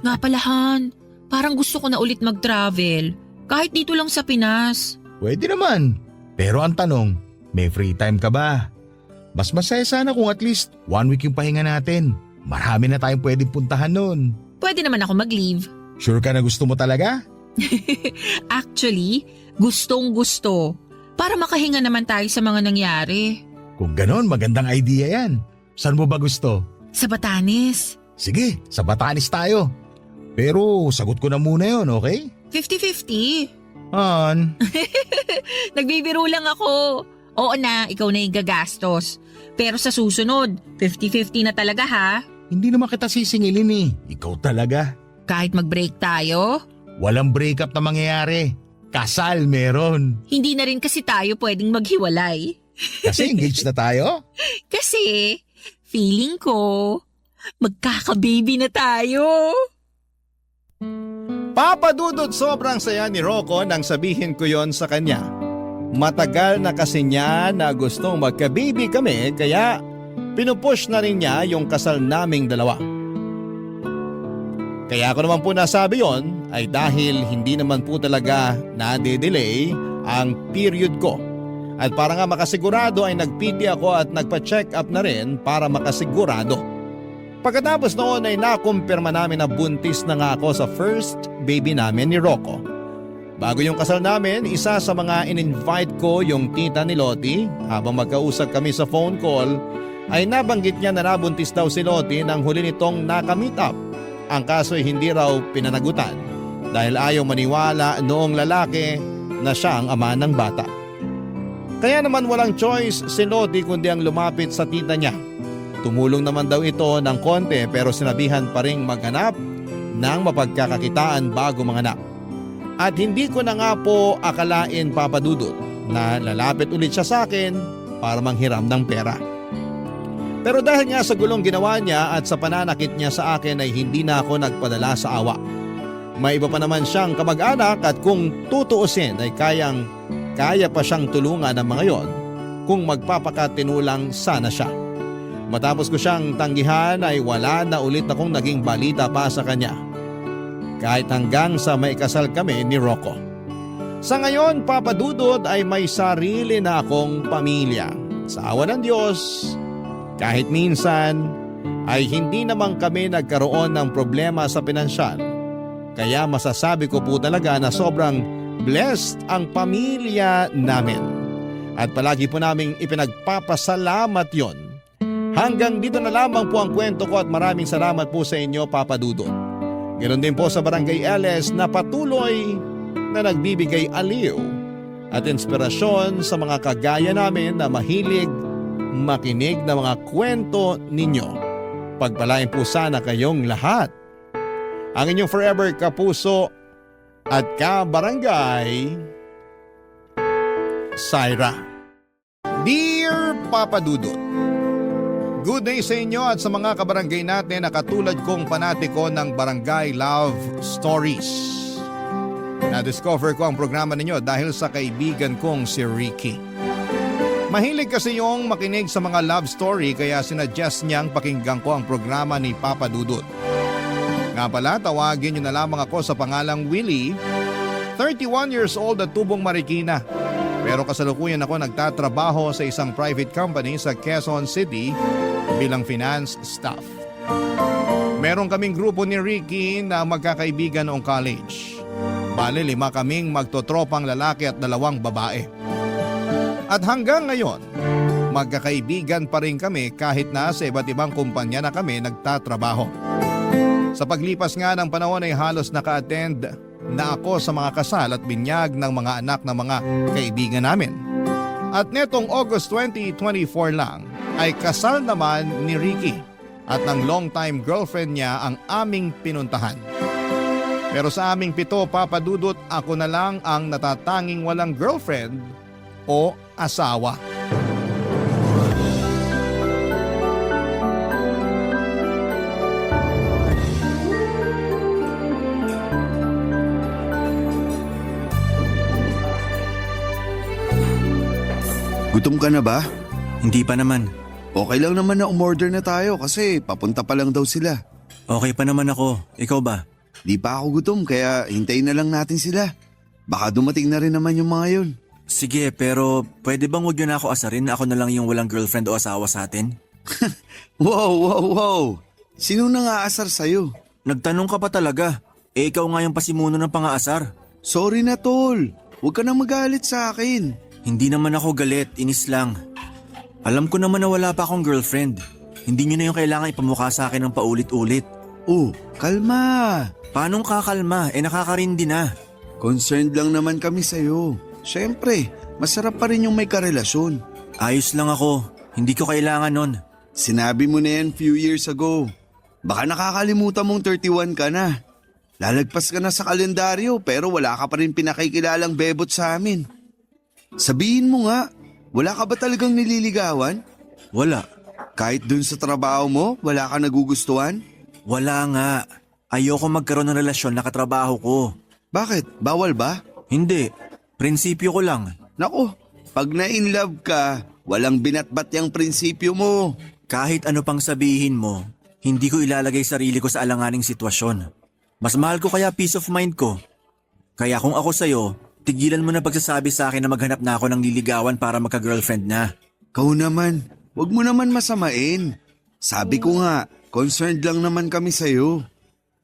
Nga pala, Han. Parang gusto ko na ulit mag-travel. Kahit dito lang sa Pinas. Pwede naman. Pero ang tanong, may free time ka ba? Mas masaya sana kung at least 1 week yung pahinga natin. Marami na tayong pwedeng puntahan nun. Pwede naman ako mag-leave. Sure ka na gusto mo talaga? Actually, gustong gusto. Para makahinga naman tayo sa mga nangyari. Kung ganon, magandang idea yan. Saan mo ba gusto? Sa Batanes. Sige, sa Batanes tayo. Pero sagot ko na muna yun, okay? 50-50. Han, Nagbibiro lang ako. Oo na, ikaw na yung gagastos. Pero sa susunod, 50-50 na talaga ha. hindi naman kita sisingilin eh. Ikaw talaga. Kahit mag-break tayo, Walang breakup na mangyayari. Kasal meron. hindi na rin kasi tayo pwedeng maghiwalay. Kasi engaged na tayo. Kasi, feeling ko, magkaka-baby na tayo. Papa Dudut, sobrang saya ni Rocco nang sabihin ko yon sa kanya. Matagal na kasi niya na gustong magka-baby kami kaya pinupush na rin niya yung kasal naming dalawa. Kaya ako naman po nasabi yon ay dahil hindi naman po talaga nade-delay ang period ko. At para nga makasigurado ay nag-PT ako at nagpa-check up na rin para makasigurado. Pagkatapos noon ay nakumpirma namin na buntis na nga ako sa first baby namin ni Rocco. Bago yung kasal namin, isa sa mga in-invite ko yung tita ni Lottie. Habang magkausap kami sa phone call, ay nabanggit niya na nabuntis daw si Lottie nang huli nitong naka-meet up. Ang kaso ay hindi raw pinanagutan dahil ayaw maniwala noong lalaki na siya ang ama ng bata. Kaya naman walang choice si Lottie kundi ang lumapit sa tita niya. Tumulong naman daw ito ng konti pero sinabihan pa ring maghanap ng mapagkakakitaan bago manganak. At hindi ko na nga po akalain, Papa Dudut, na lalapit ulit siya sa akin para manghiram ng pera. Pero dahil nga sa gulong ginawa niya at sa pananakit niya sa akin ay hindi na ako nagpadala sa awa. May iba pa naman siyang kamag-anak at kung tutuusin ay kaya pa siyang tulungan ng mga yon kung magpapakatinulang sana siya. Matapos ko siyang tanggihan ay wala na ulit akong naging balita pa sa kanya. Kahit hanggang sa maikasal kami ni Rocco. Sa ngayon, Papa Dudut, ay may sarili na akong pamilya. Sa awa ng Diyos, kahit minsan ay hindi naman kami nagkaroon ng problema sa pinansyal. Kaya masasabi ko po talaga na sobrang blessed ang pamilya namin. At palagi po naming ipinagpapasalamat yon. Hanggang dito na lamang po ang kwento ko at maraming salamat po sa inyo, Papa Dudut. Ganon din po sa Barangay LS na patuloy na nagbibigay aliw at inspirasyon sa mga kagaya namin na mahilig makinig ng mga kwento ninyo. Pagpalain po sana kayong lahat. Ang inyong forever kapuso at kabarangay, Syra. Dear Papa Dudut, good day sa inyo at sa mga kabarangay natin na katulad kong panatiko ng Barangay Love Stories. Na-discover ko ang programa ninyo dahil sa kaibigan kong si Ricky. Mahilig kasi yung makinig sa mga love story kaya sinuggest niyang pakinggan ko ang programa ni Papa Dudut. Nga pala, tawagin niyo na lamang ako sa pangalang Willie, 31 years old at tubong Marikina. Pero kasalukuyan ako nagtatrabaho sa isang private company sa Quezon City bilang finance staff. Meron kaming grupo ni Ricky na magkakaibigan noong college. Bale 5 kaming magtotropang lalaki at 2 babae. At hanggang ngayon, magkakaibigan pa rin kami kahit na sa iba't ibang kumpanya na kami nagtatrabaho. Sa paglipas nga ng panahon ay halos naka-attend na ako sa mga kasal at binyag ng mga anak ng mga kaibigan namin. At netong August 2024 lang ay kasal naman ni Ricky at ng long-time girlfriend niya ang aming pinuntahan. Pero sa aming 7, Papa Dudut, ako na lang ang natatanging walang girlfriend o asawa. Gutom ka na ba? Hindi pa naman. Okay lang naman na umorder na tayo kasi papunta pa lang daw sila. Okay pa naman ako. Ikaw ba? Di pa ako gutom kaya hintayin na lang natin sila. Baka dumating na rin naman yung mga yun. Sige, pero pwede bang huwag niyo na ako asarin na ako na lang yung walang girlfriend o asawa sa atin? Wow! Sino nang aasar sa'yo? Nagtanong ka pa talaga. Eh ikaw nga yung pasimuno ng pang-aasar. Sorry na tol, huwag ka nang magalit sa akin. Hindi naman ako galit, inis lang. Alam ko naman na wala pa akong girlfriend. Hindi niyo na yung kailangan ipamukha sa akin ng paulit-ulit. Oh, kalma. Paanong kakalma? Nakakarindi na. Concerned lang naman kami sa'yo. Siyempre, masarap pa rin yung may karelasyon. Ayos lang ako. Hindi ko kailangan nun. Sinabi mo na yan few years ago. Baka nakakalimutan mong 31 ka na. Lalagpas ka na sa kalendaryo pero wala ka pa rin pinakikilalang bebot sa amin. Sabihin mo nga, wala ka ba talagang nililigawan? Wala. Kahit dun sa trabaho mo, wala ka nagugustuhan? Wala nga. Ayoko magkaroon ng relasyon na katrabaho ko. Bakit? Bawal ba? Hindi. Prinsipyo ko lang. Nako, pag na-inlove ka, walang binatbat yung prinsipyo mo. Kahit ano pang sabihin mo, hindi ko ilalagay sarili ko sa alanganing sitwasyon. Mas mahal ko kaya peace of mind ko. Kaya kung ako sa'yo, tigilan mo na pagsasabi sa akin na maghanap na ako ng liligawan para magka-girlfriend na. Kau naman, wag mo naman masamain. Sabi ko nga, concerned lang naman kami sa'yo.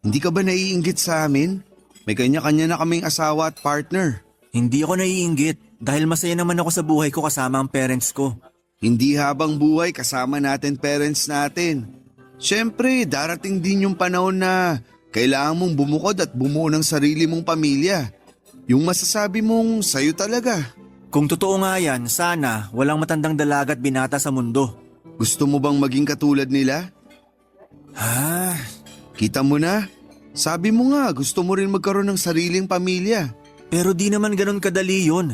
Hindi ka ba naiinggit sa amin? May kanya-kanya na kaming asawa at partner. Hindi ako naiinggit dahil masaya naman ako sa buhay ko kasama ang parents ko. Hindi habang buhay kasama natin parents natin. Siyempre, darating din yung panahon na kailangan mong bumukod at bumuo ng sarili mong pamilya. Yung masasabi mong sayo talaga. Kung totoo nga yan, sana walang matandang dalaga at binata sa mundo. Gusto mo bang maging katulad nila? Ha? Kita mo na? Sabi mo nga, gusto mo rin magkaroon ng sariling pamilya. Pero di naman ganun kadali yun.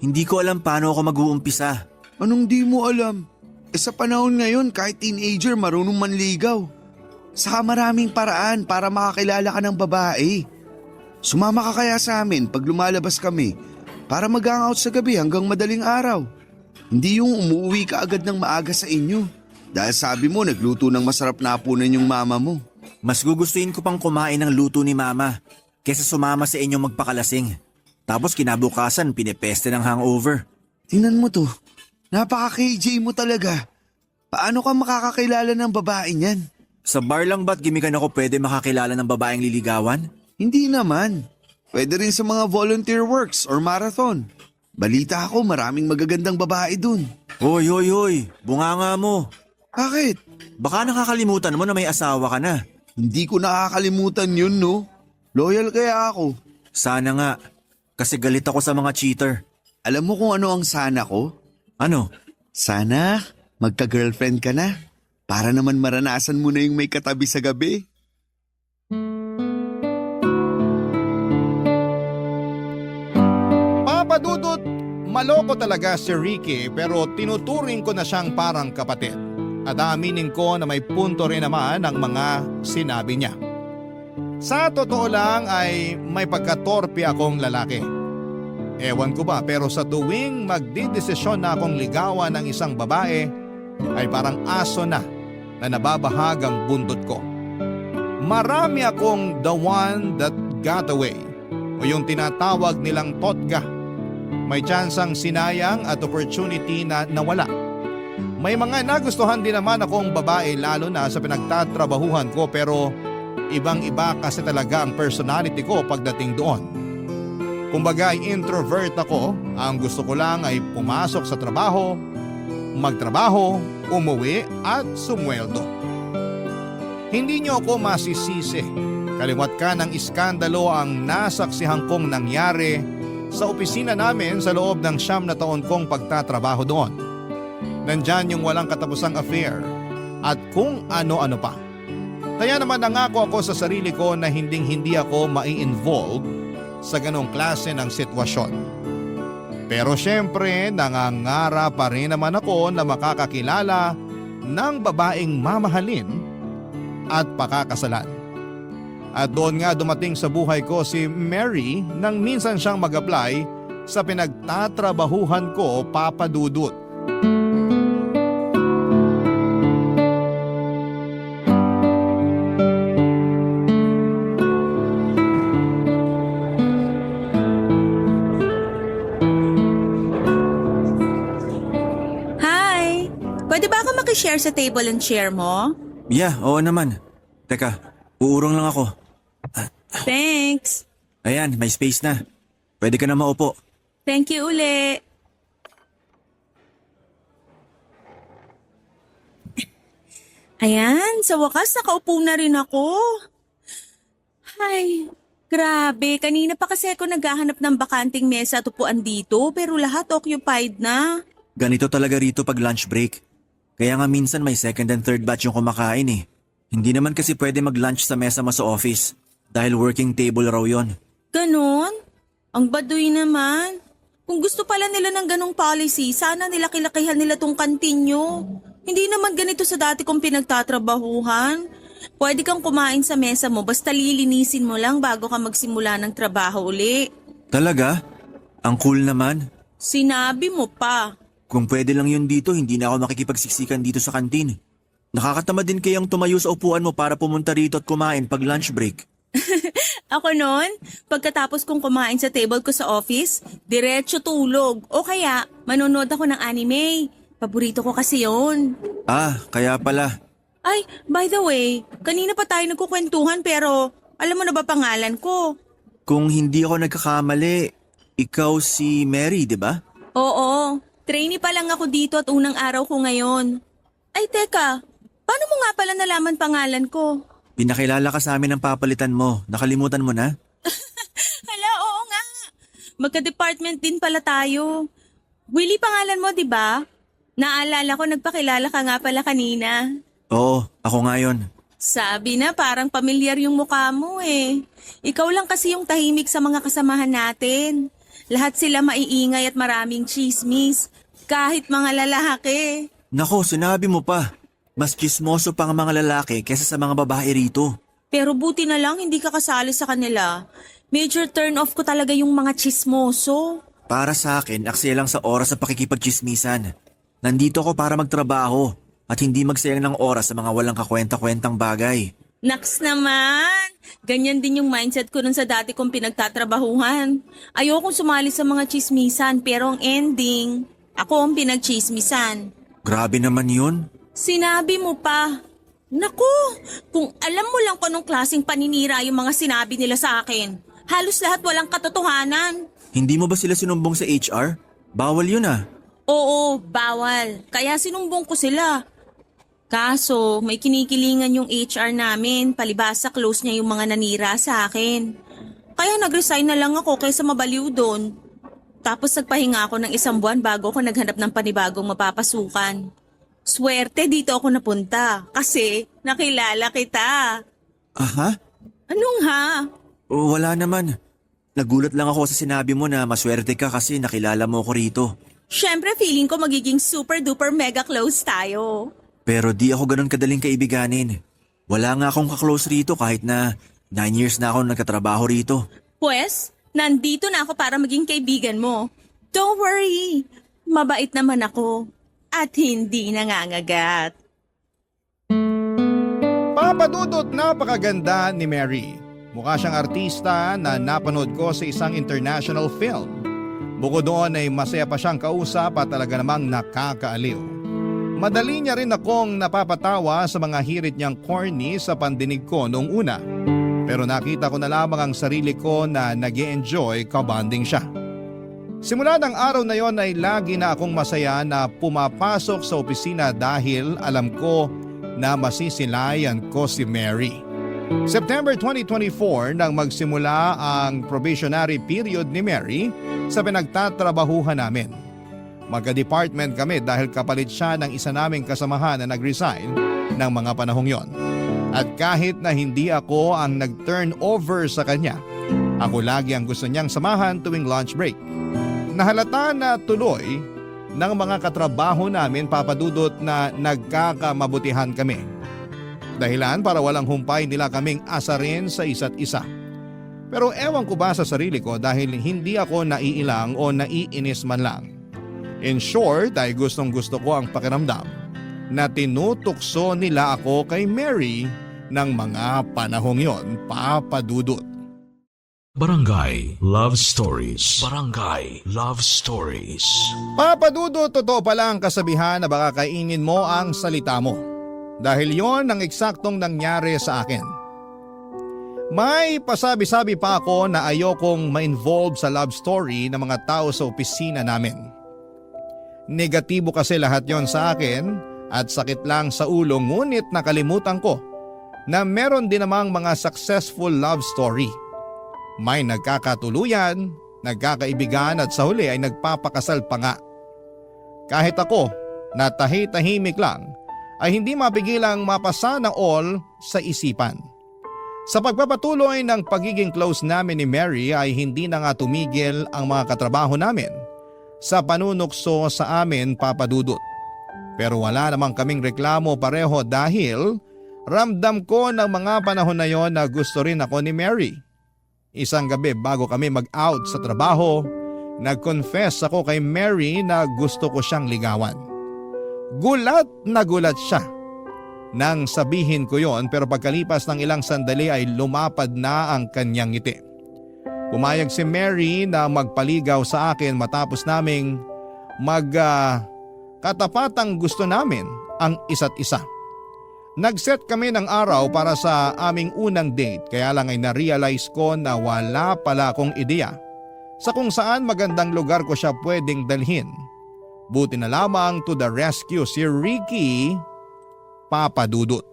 Hindi ko alam paano ako mag-uumpisa. Anong di mo alam? Sa panahon ngayon, kahit teenager marunong manligaw. Saka maraming paraan para makakilala ka ng babae. Sumama ka kaya sa amin pag lumalabas kami para mag-hangout sa gabi hanggang madaling araw. Hindi yung umuwi ka agad ng maaga sa inyo. Dahil sabi mo nagluto ng masarap na hapunan yung mama mo. Mas gugustuhin ko pang kumain ng luto ni mama kesa sumama sa inyo magpakalasing. Tapos kinabukasan pinepeste ng hangover. Tingnan mo to. Napaka-KJ mo talaga. Paano ka makakakilala ng babae niyan? Sa bar lang ba't gimikan ako pwede makakilala ng babaeng liligawan? Hindi naman. Pwede rin sa mga volunteer works or marathon. Balita ako maraming magagandang babae dun. Hoy, bunganga mo. Bakit? Baka nakakalimutan mo na may asawa ka na. Hindi ko nakakalimutan yun, no? Loyal kaya ako. Sana nga, kasi galit ako sa mga cheater. Alam mo kung ano ang sana ko? Ano? Sana magka-girlfriend ka na. Para naman maranasan mo na yung may katabi sa gabi. Papadudot, maloko talaga si Ricky pero tinuturing ko na siyang parang kapatid. At aminin ko na may punto rin naman ang mga sinabi niya. Sa totoo lang ay may pagkatorpe akong lalaki. Ewan ko ba pero sa tuwing magdidesisyon na akong ligawan ng isang babae ay parang aso na nababahagang bundot ko. Marami akong the one that got away o yung tinatawag nilang totga. May tsansang sinayang at opportunity na nawala. May mga nagustuhan din naman akong babae lalo na sa pinagtatrabahuhan ko pero ibang-iba kasi talaga ang personality ko pagdating doon. Kumbaga ay introvert ako, ang gusto ko lang ay pumasok sa trabaho, magtrabaho, umuwi at sumweldo. Hindi niyo ako masisisi. Kaliwat ka ng iskandalo ang nasaksihan kong nangyari sa opisina namin sa loob ng 9 na taon kong pagtatrabaho doon. Nandyan yung walang katapusang affair at kung ano-ano pa. Kaya naman nangako ako sa sarili ko na hindi ako mai-involve sa ganong klase ng sitwasyon. Pero syempre nangangara pa rin naman ako na makakakilala ng babaeng mamahalin at pakakasalan. At doon nga dumating sa buhay ko si Mary nang minsan siyang mag-apply sa pinagtatrabahuhan ko, Papa Dudut. Hi! Pwede ba ako makishare sa table and chair mo? Yeah, oo naman. Teka, uurong lang ako. Thanks! Ayan, may space na. Pwede ka na maupo. Thank you uli! Ayan, sa wakas nakaupo na rin ako. Ay, grabe. Kanina pa kasi ako naghahanap ng bakanting mesa at upuan dito pero lahat occupied na. Ganito talaga rito pag lunch break. Kaya nga minsan may second and third batch yung kumakain eh. Hindi naman kasi pwede mag-lunch sa mesa mo sa office. Dahil working table raw yon. Ganon? Ang baduy naman. Kung gusto pala nila ng ganong policy, sana nilaki-lakihan nila tong kantin nyo. Hindi naman ganito sa dati kong pinagtatrabahuhan. Pwede kang kumain sa mesa mo basta lilinisin mo lang bago ka magsimula ng trabaho uli. Talaga? Ang cool naman. Sinabi mo pa. Kung pwede lang yun dito, hindi na ako makikipagsiksikan dito sa kantin. Nakakatamad din kayang tumayo sa upuan mo para pumunta rito at kumain pag lunch break. Ako noon, pagkatapos kong kumain sa table ko sa office, diretso tulog. O kaya, manonood ako ng anime. Paborito ko kasi yon. Ah, kaya pala. Ay, by the way, kanina pa tayo nagkukwentuhan pero alam mo na ba pangalan ko? Kung hindi ako nagkakamali, ikaw si Mary, di ba? Oo, trainee pa lang ako dito at unang araw ko ngayon. Ay teka, paano mo nga pala nalaman pangalan ko? Pinakilala ka sa amin ng papalitan mo. Nakalimutan mo na? Hala, oo nga. Magka-department din pala tayo. Willie pangalan mo, di ba? Naalala ko nagpakilala ka nga pala kanina. Oo, ako nga yun. Sabi na parang pamilyar yung mukha mo eh. Ikaw lang kasi yung tahimik sa mga kasamahan natin. Lahat sila maiingay at maraming chismis. Kahit mga lalaki. Nako, sinabi mo pa. Mas chismoso pa ang mga lalaki kesa sa mga babae rito. Pero buti na lang hindi ka kasali sa kanila. Major turn off ko talaga yung mga chismoso. Para sa akin, aksaya lang sa oras sa pakikipagchismisan. Nandito ako para magtrabaho at hindi magsayang ng oras sa mga walang kakwenta-kwentang bagay. Naks naman! Ganyan din yung mindset ko nun sa dati kong pinagtatrabahuhan. Ayokong sumali sa mga chismisan pero ang ending, ako ang pinagchismisan. Grabe naman yun. Sinabi mo pa. Naku, kung alam mo lang kung anong klaseng paninira yung mga sinabi nila sa akin. Halos lahat walang katotohanan. Hindi mo ba sila sinumbong sa HR? Bawal yun ah. Oo, bawal. Kaya sinumbong ko sila. Kaso, may kinikilingan yung HR namin, palibasa close niya yung mga nanira sa akin. Kaya nag-resign na lang ako kaysa mabaliw doon. Tapos nagpahinga ako ng 1 buwan bago ako naghanap ng panibagong mapapasukan. Swerte dito ako napunta kasi nakilala kita. Aha? Anong ha? Wala naman. Nagulat lang ako sa sinabi mo na maswerte ka kasi nakilala mo ko rito. Siyempre feeling ko magiging super duper mega close tayo. Pero di ako ganun kadaling kaibiganin. Wala nga akong kaklose rito kahit na 9 years na ako nagkatrabaho rito. Pues, nandito na ako para maging kaibigan mo. Don't worry, mabait naman ako. At hindi nangangagat. Papadudot, napakaganda ni Mary. Mukha siyang artista na napanood ko sa isang international film. Bukod doon ay masaya pa siyang kausap at talaga namang nakakaaliw. Madali niya rin akong napapatawa sa mga hirit niyang corny sa pandinig ko noong una. Pero nakita ko na lamang ang sarili ko na nag-e-enjoy kabanding siya. Simula ng araw na yon ay lagi na akong masaya na pumapasok sa opisina dahil alam ko na masisilayan ko si Mary. September 2024 nang magsimula ang probationary period ni Mary sa pinagtatrabahuhan namin. Magka-department kami dahil kapalit siya ng isa naming kasamahan na nag-resign ng mga panahong yon. At kahit na hindi ako ang nag-turn over sa kanya, ako lagi ang gusto niyang samahan tuwing lunch break. Nahalata na tuloy ng mga katrabaho namin, Papadudot, na nagkakamabutihan kami. Dahilan para walang humpay nila kaming asarin sa isa't isa. Pero ewan ko ba sa sarili ko dahil hindi ako naiilang o naiinis man lang. In short ay gustong gusto ko ang pakiramdam na tinutukso nila ako kay Mary ng mga panahong yon, Papadudot. Barangay Love Stories. Barangay Love Stories. Papadudot, totoo pala ang kasabihan na baka kainin mo ang salita mo. Dahil yon ang eksaktong nangyari sa akin. May pasabi-sabi pa ako na ayokong ma-involve sa love story ng mga tao sa opisina namin. Negatibo kasi lahat yon sa akin at sakit lang sa ulo, ngunit nakalimutan ko na meron din namang mga successful love story. May nagkakatuluyan, nagkakaibigan at sa huli ay nagpapakasal pa nga. Kahit ako, na tahimik lang, ay hindi mapigilang mapasa na all sa isipan. Sa pagpapatuloy ng pagiging close namin ni Mary ay hindi na nga tumigil ang mga katrabaho namin sa panunukso sa amin, Papa Dudut. Pero wala namang kaming reklamo pareho dahil ramdam ko ng mga panahon na yon na gusto rin ako ni Mary. Isang gabi bago kami mag-out sa trabaho, nag-confess ako kay Mary na gusto ko siyang ligawan. Gulat na gulat siya nang sabihin ko yon, pero pagkalipas ng ilang sandali ay lumapad na ang kanyang ngiti. Pumayag si Mary na magpaligaw sa akin matapos naming katapatang gusto namin ang isa't isa. Nag-set kami ng araw para sa aming unang date, kaya lang ay na-realize ko na wala pala akong ideya sa kung saan magandang lugar ko siya pwedeng dalhin. Buti na lamang to the rescue si Ricky, Papa Dudut.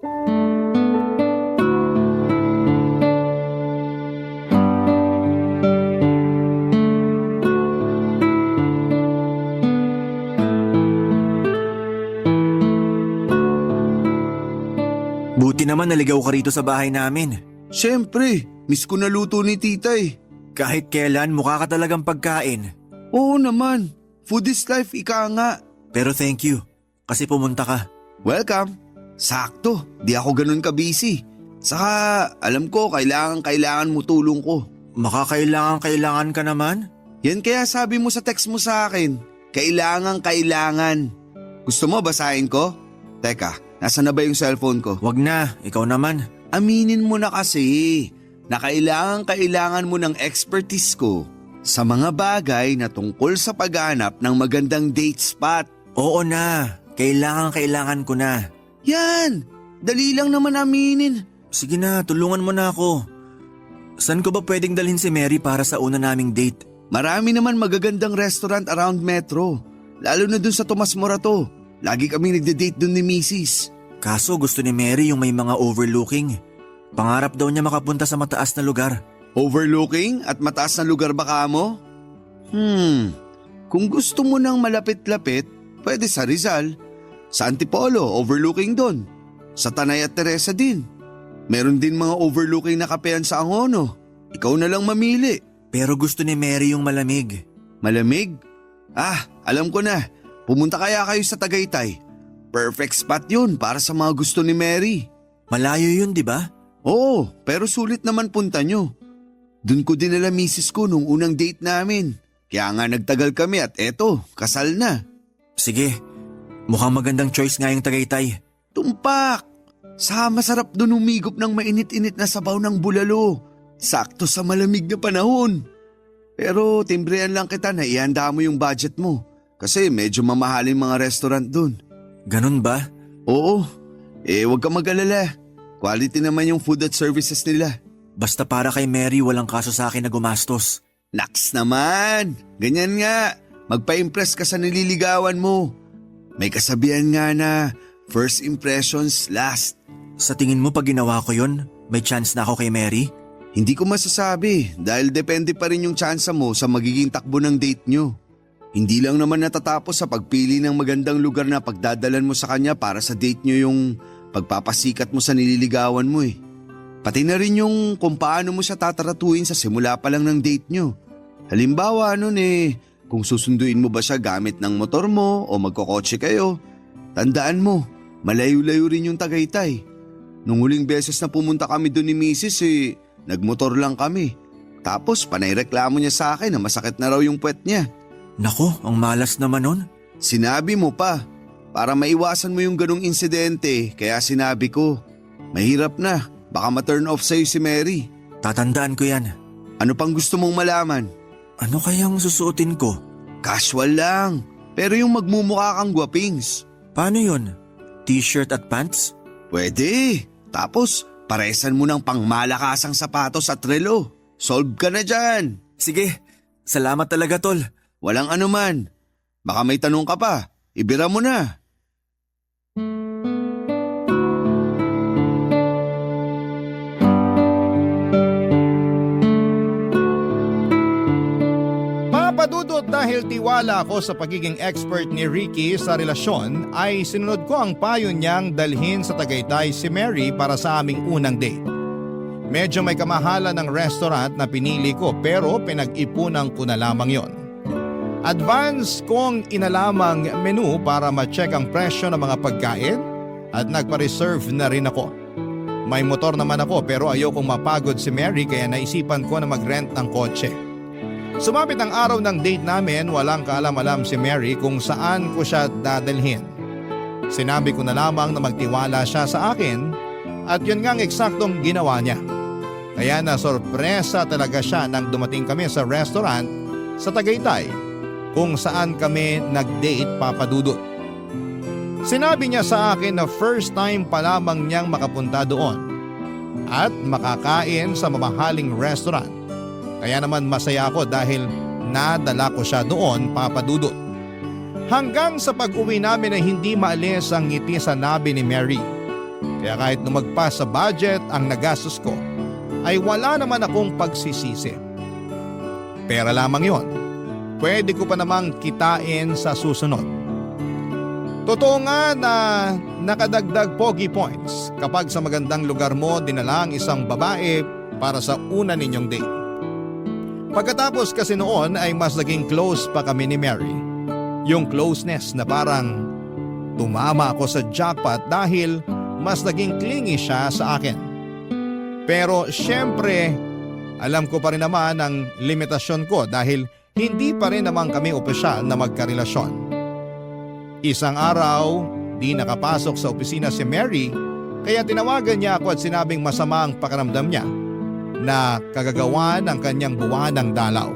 Buti naman naligaw ka rito sa bahay namin. Siyempre, miss ko na luto ni tita eh. Kahit kailan mukha ka talagang pagkain. Oo naman, food is life, ika nga. Pero thank you, kasi pumunta ka. Welcome. Sakto, di ako ganun ka-busy. Saka alam ko kailangan mo tulong ko. Makakailangan ka naman? Yan kaya sabi mo sa text mo sa akin, kailangan. Gusto mo basahin ko? Teka, nasa na ba yung cellphone ko? Wag na, ikaw naman. Aminin mo na kasi na kailangan mo ng expertise ko sa mga bagay na tungkol sa paghanap ng magandang date spot. Oo na, kailangan ko na. Yan, dali lang naman aminin. Sige na, tulungan mo na ako. Saan ko ba pwedeng dalhin si Mary para sa una naming date? Marami naman magagandang restaurant around Metro, lalo na dun sa Tomas Morato. Lagi kami nagde-date dun ni Mrs. Kaso gusto ni Mary yung may mga overlooking. Pangarap daw niya makapunta sa mataas na lugar. Overlooking at mataas na lugar ba ka mo? Kung gusto mo ng malapit-lapit, pwede sa Rizal. Sa Antipolo, overlooking doon. Sa Tanay at Teresa din. Meron din mga overlooking na kapehan sa Angono. Ikaw na lang mamili. Pero gusto ni Mary yung malamig. Malamig? Alam ko na. Pumunta kaya kayo sa Tagaytay. Perfect spot yun para sa mga gusto ni Mary. Malayo yun, di ba? Oo, pero sulit naman punta nyo. Doon ko dinala misis ko nung unang date namin. Kaya nga nagtagal kami at eto, kasal na. Sige, mukhang magandang choice nga yung Tagaytay. Tumpak! Sa masarap doon humigop ng mainit-init na sabaw ng bulalo. Sakto sa malamig na panahon. Pero timbrehan lang kita na ihanda mo yung budget mo. Kasi medyo mamahalin mga restaurant doon. Ganun ba? Oo, huwag ka mag-alala. Quality naman yung food at services nila. Basta para kay Mary walang kaso sa akin na gumastos. Naks naman! Ganyan nga, magpa-impress ka sa nililigawan mo. May kasabihan nga na first impressions last. Sa tingin mo pag ginawa ko yun, may chance na ako kay Mary? Hindi ko masasabi dahil depende pa rin yung tsansa mo sa magiging takbo ng date nyo. Hindi lang naman natatapos sa pagpili ng magandang lugar na pagdadalan mo sa kanya para sa date nyo yung pagpapasikat mo sa nililigawan mo eh. Pati na rin yung kung paano mo siya tataratuin sa simula pa lang ng date nyo. Halimbawa kung susunduin mo ba siya gamit ng motor mo o magkokotse kayo, tandaan mo, malayo-layo rin yung Tagaytay. Nung huling beses na pumunta kami doon ni Mrs. Nagmotor lang kami. Tapos panay reklamo niya sa akin na masakit na raw yung puwet niya. Nako, ang malas naman nun. Sinabi mo pa, para maiwasan mo yung ganong insidente, kaya sinabi ko, mahirap na, baka ma-turn off sa'yo si Mary. Tatandaan ko yan. Ano pang gusto mong malaman? Ano kayang susuotin ko? Casual lang, pero yung magmumukha kang gwapings. Paano yun? T-shirt at pants? Pwede, tapos paresan mo ng pangmalakasang sapatos at relo. Solve ka na dyan. Sige, salamat talaga tol. Walang anuman. Baka may tanong ka pa, ibira mo na. Papa Dudut, dahil tiwala ako sa pagiging expert ni Ricky sa relasyon ay sinunod ko ang payo niyang dalhin sa Tagaytay si Mary para sa aming unang date. Medyo may kamahalan ng restaurant na pinili ko pero pinag-ipunan ko na lamang yon. Advance kong inalamang menu para ma-check ang presyo ng mga pagkain at nagpa-reserve na rin ako. May motor naman ako pero ayokong mapagod si Mary kaya naisipan ko na mag-rent ng kotse. Sumapit ang araw ng date namin, walang kaalam-alam si Mary kung saan ko siya dadalhin. Sinabi ko na lamang na magtiwala siya sa akin at yun nga ang eksaktong ginawa niya. Kaya nasorpresa talaga siya nang dumating kami sa restaurant sa Tagaytay kung saan kami nag-date, Papa Dudut. Sinabi niya sa akin na first time pa lamang niyang makapunta doon at makakain sa mamahaling restaurant. Kaya naman masaya ako dahil nadala ko siya doon, Papa Dudut. Hanggang sa pag-uwi namin ay hindi maalis ang ngiti sa labi ni Mary. Kaya kahit lumagpas sa budget ang nagastos ko, ay wala naman akong pagsisisi. Pera lamang yon. Pwede ko pa namang kitain sa susunod. Totoo nga na nakadagdag pogi points kapag sa magandang lugar mo dinala ang isang babae para sa una ninyong date. Pagkatapos kasi noon ay mas naging close pa kami ni Mary. Yung closeness na parang tumama ako sa jackpot dahil mas naging clingy siya sa akin. Pero syempre, alam ko pa rin naman ang limitasyon ko dahil hindi pa rin naman kami opisyal na magkarelasyon. Isang araw, di nakapasok sa opisina si Mary kaya tinawagan niya ako at sinabing masama ang pakiramdam niya na kagagawa ng kanyang buwanang dalaw.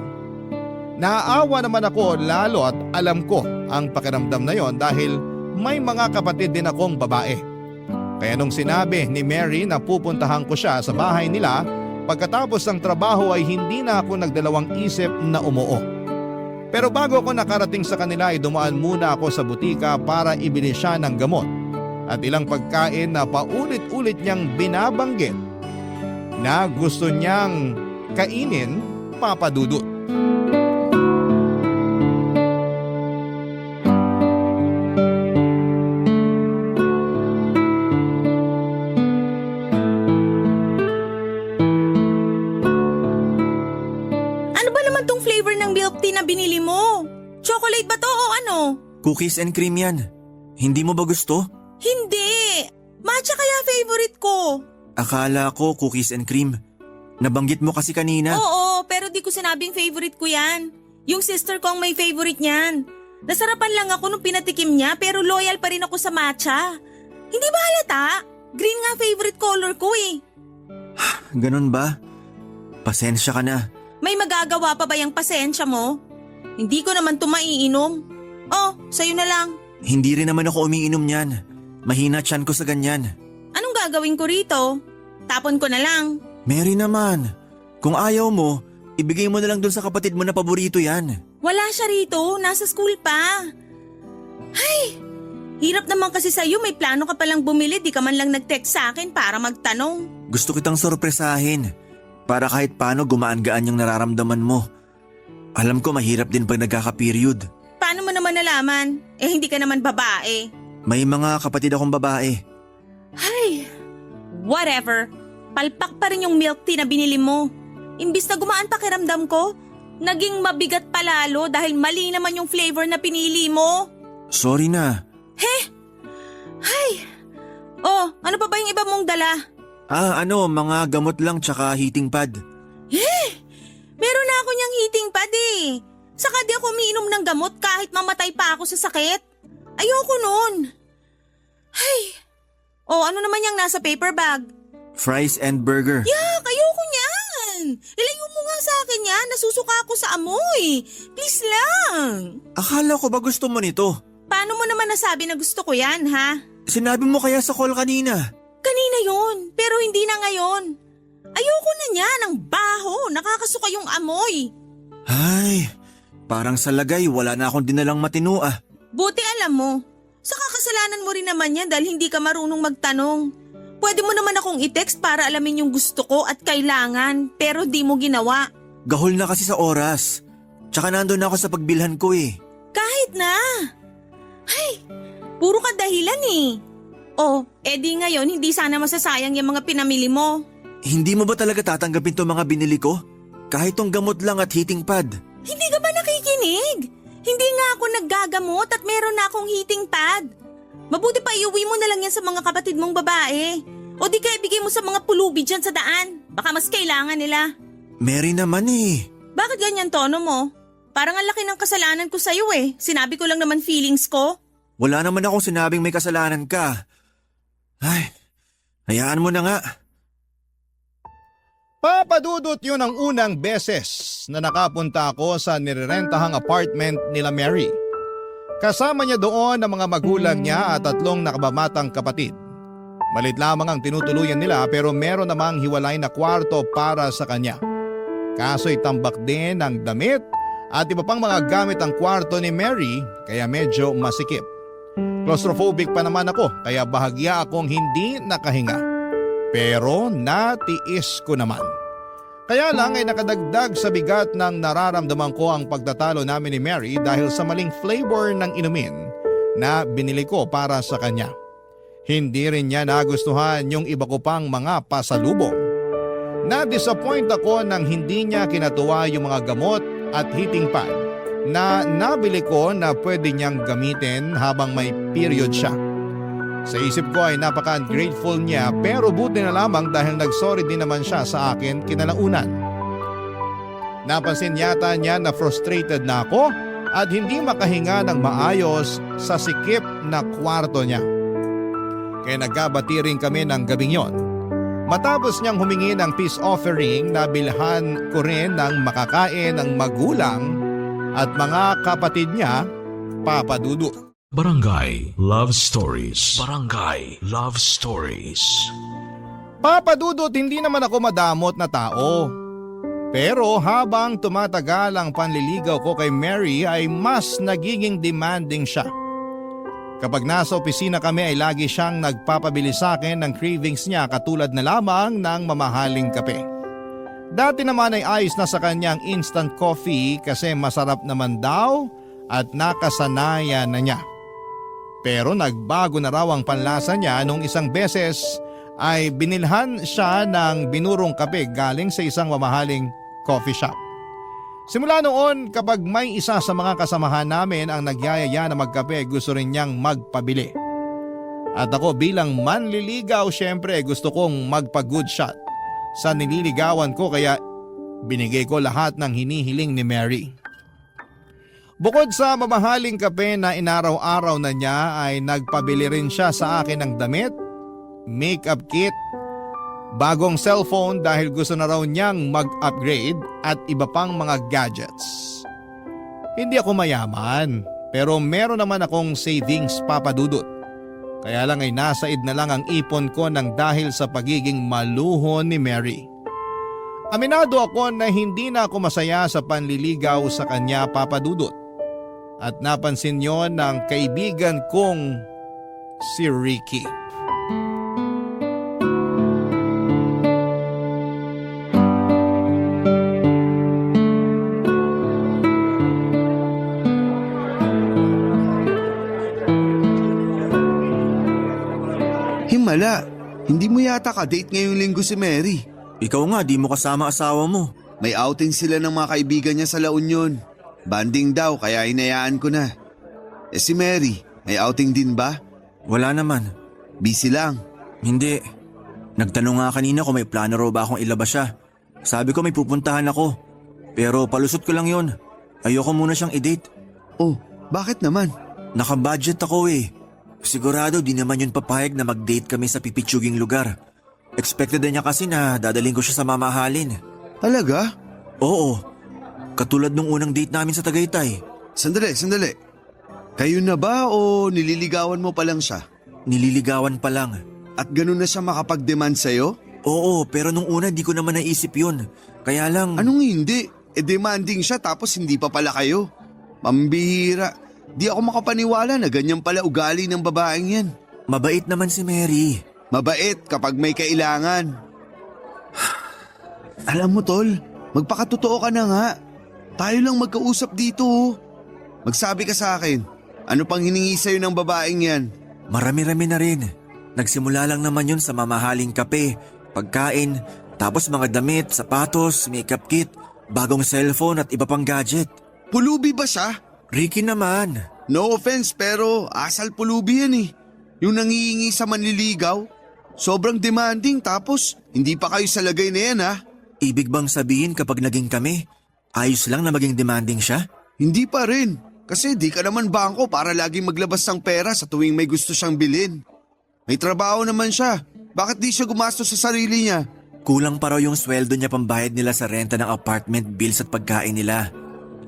Naaawa naman ako lalo at alam ko ang pakiramdam na yon dahil may mga kapatid din akong babae. Kaya nung sinabi ni Mary na pupuntahan ko siya sa bahay nila pagkatapos ng trabaho ay hindi na ako nagdalawang isip na umuo. Pero bago ako nakarating sa kanila ay dumaan muna ako sa butika para ibili siya ng gamot at ilang pagkain na paulit-ulit niyang binabanggit na gusto niyang kainin, Papa Dudut. Binili mo? Chocolate ba to o ano? Cookies and cream yan. Hindi mo ba gusto? Hindi! Matcha kaya favorite ko. Akala ko cookies and cream. Nabanggit mo kasi kanina. Oo, pero di ko sinabing favorite ko yan. Yung sister ko ang may favorite niyan. Nasarapan lang ako nung pinatikim niya pero loyal pa rin ako sa matcha. Hindi ba halata? Green nga favorite color ko eh. Ganun ba? Pasensya ka na. May magagawa pa ba yung pasensya mo? Hindi ko naman ito maiinom. Oh, sa'yo na lang. Hindi rin naman ako umiinom niyan. Mahina tiyan ko sa ganyan. Anong gagawin ko rito? Tapon ko na lang. Mary naman, kung ayaw mo, ibigay mo na lang dun sa kapatid mo na paborito yan. Wala siya rito, nasa school pa. Ay, hirap naman kasi sa'yo, may plano ka palang bumili, di ka man lang nag-text sa akin para magtanong. Gusto kitang sorpresahin, para kahit paano gumaan-gaan yung nararamdaman mo. Alam ko mahirap din pag nagkaka-period. Paano mo naman nalaman? Eh hindi ka naman babae. May mga kapatid akong babae. Ay, whatever. Palpak pa rin yung milk tea na binili mo. Imbis na gumaan pakiramdam ko, naging mabigat palalo dahil mali naman yung flavor na pinili mo. Sorry na. Ay, oh, ano pa ba yung iba mong dala? Mga gamot lang tsaka heating pad. Meron na ako niyang heating pad eh. Saka di ako umiinom ng gamot kahit mamatay pa ako sa sakit. Ayoko nun. Ay, oh, ano naman yung nasa paper bag? Fries and burger. Yak, ayoko niyan. Ilayo mo nga sa akin yan, nasusuka ako sa amoy. Please lang. Akala ko ba gusto mo nito? Paano mo naman nasabi na gusto ko yan, ha? Sinabi mo kaya sa call kanina. Kanina yon, pero hindi na ngayon. Ayoko na niyan, ang baho, nakakasuka yung amoy. Ay, parang sa lagay wala na akong dinalang matino ah. Buti alam mo, sa kakasalanan mo rin naman yan dahil hindi ka marunong magtanong. Pwede mo naman akong i-text para alamin yung gusto ko at kailangan, pero di mo ginawa. Gahol na kasi sa oras. Tsaka nandun ako sa pagbilhan ko eh. Kahit na. Ay, puro ka dahilan eh. Oh, edi ngayon hindi sana masasayang yung mga pinamili mo. Hindi mo ba talaga tatanggapin tong mga binili ko? Kahit tong gamot lang at heating pad. Hindi ka ba nakikinig? Hindi nga ako naggagamot at meron na akong heating pad. Mabuti pa iuwi mo na lang yan sa mga kapatid mong babae. O di kaya bigay mo sa mga pulubi dyan sa daan. Baka mas kailangan nila. Mary naman eh. Bakit ganyan tono mo? Parang ang laki ng kasalanan ko sa'yo eh. Sinabi ko lang naman feelings ko. Wala naman akong sinabing may kasalanan ka. Ay, hayaan mo na nga. Papadudot yun ang unang beses na nakapunta ako sa nirerentahang apartment nila Mary. Kasama niya doon ang mga magulang niya at 3 nakababatang kapatid. Malit lamang ang tinutuluyan nila pero meron namang hiwalay na kwarto para sa kanya. Kaso'y tambak din ang damit at iba pang mga gamit ang kwarto ni Mary kaya medyo masikip. Claustrophobic pa naman ako kaya bahagya akong hindi nakahinga. Pero natiis ko naman. Kaya lang ay nakadagdag sa bigat ng nararamdaman ko ang pagtatalo namin ni Mary dahil sa maling flavor ng inumin na binili ko para sa kanya. Hindi rin niya nagustuhan yung iba ko pang mga pasalubong. Na-disappoint ako nang hindi niya kinatuwa yung mga gamot at heating pad na nabili ko na pwede niyang gamitin habang may period siya. Sa isip ko ay napaka-ungrateful niya pero buti na lamang dahil nagsorry din naman siya sa akin kinalaunan. Napansin yata niya na frustrated na ako at hindi makahinga ng maayos sa sikip na kwarto niya. Kaya nagkabati rin kami ng gabing yon. Matapos niyang humingi ng peace offering na bilhan ko rin ng makakain ng magulang at mga kapatid niya, Papa Dudu. Barangay Love Stories. Barangay Love Stories. Papa Dudut, hindi naman ako madamot na tao. Pero habang tumatagal ang panliligaw ko kay Mary ay mas nagiging demanding siya. Kapag nasa opisina kami ay lagi siyang nagpapabili sa akin ng cravings niya katulad na lamang ng mamahaling kape. Dati naman ay ayos na sa kanyang instant coffee kasi masarap naman daw at nakasanayan na niya. Pero nagbago na raw ang panlasa niya nung isang beses ay binilhan siya ng binurong kape galing sa isang mamahaling coffee shop. Simula noon kapag may isa sa mga kasamahan namin ang nagyayaya na magkape gusto rin niyang magpabili. At ako bilang manliligaw syempre gusto kong magpa-good shot sa nililigawan ko kaya binigay ko lahat ng hinihiling ni Mary. Bukod sa mamahaling kape na inaraw-araw na niya ay nagpabili rin siya sa akin ng damit, makeup kit, bagong cellphone dahil gusto na raw niyang mag-upgrade at iba pang mga gadgets. Hindi ako mayaman pero meron naman akong savings, Papa Dudut. Kaya lang ay nasaid na lang ang ipon ko ng dahil sa pagiging maluho ni Mary. Aminado ako na hindi na ako masaya sa panliligaw sa kanya, Papa Dudut. At napansin yon ng kaibigan kong si Ricky. Himala, hindi mo yata ka-date ngayong linggo si Mary. Ikaw nga, di mo kasama asawa mo. May outing sila ng mga kaibigan niya sa La Union. Banding daw kaya hinayaan ko na. Si Mary, may outing din ba? Wala naman. Busy lang. Hindi. Nagtanong nga kanina kung may plano raw ba akong ilabas siya. Sabi ko may pupuntahan ako. Pero palusot ko lang yon. Ayoko muna siyang i-date. Oh, bakit naman? Naka-budget ako eh. Sigurado di naman yun papayag na mag-date kami sa pipitsuging lugar. Expected na niya kasi na dadaling ko siya sa mamahalin. Talaga? Oo. Katulad nung unang date namin sa Tagaytay. Sandali. Kayo na ba o nililigawan mo pa lang siya? Nililigawan pa lang. At ganun na siya makapag-demand sa'yo? Oo, pero nung una di ko naman naisip yun. Kaya lang… Anong hindi? Demanding siya tapos hindi pa pala kayo. Pambihira. Di ako makapaniwala na ganyan pala ugali ng babaeng yan. Mabait naman si Mary. Mabait kapag may kailangan. Alam mo tol, magpakatotoo ka na nga. Tayo lang magkausap dito. Magsabi ka sa akin, ano pang hiningi sa'yo ng babaeng yan? Marami-rami na rin. Nagsimula lang naman yun sa mamahaling kape, pagkain, Tapos mga damit, sapatos, makeup kit, bagong cellphone at iba pang gadget. Pulubi ba siya? Ricky naman. No offense pero asal pulubi yan eh. Yung nangihingi sa manliligaw. Sobrang demanding tapos hindi pa kayo sa lagay na yan ha. Ibig bang sabihin kapag naging kami, ayos lang na maging demanding siya? Hindi pa rin. Kasi di ka naman bangko para laging maglabas ng pera sa tuwing may gusto siyang bilhin. May trabaho naman siya. Bakit di siya gumastos sa sarili niya? Kulang pa raw yung sweldo niya pambayad nila sa renta ng apartment bills at pagkain nila.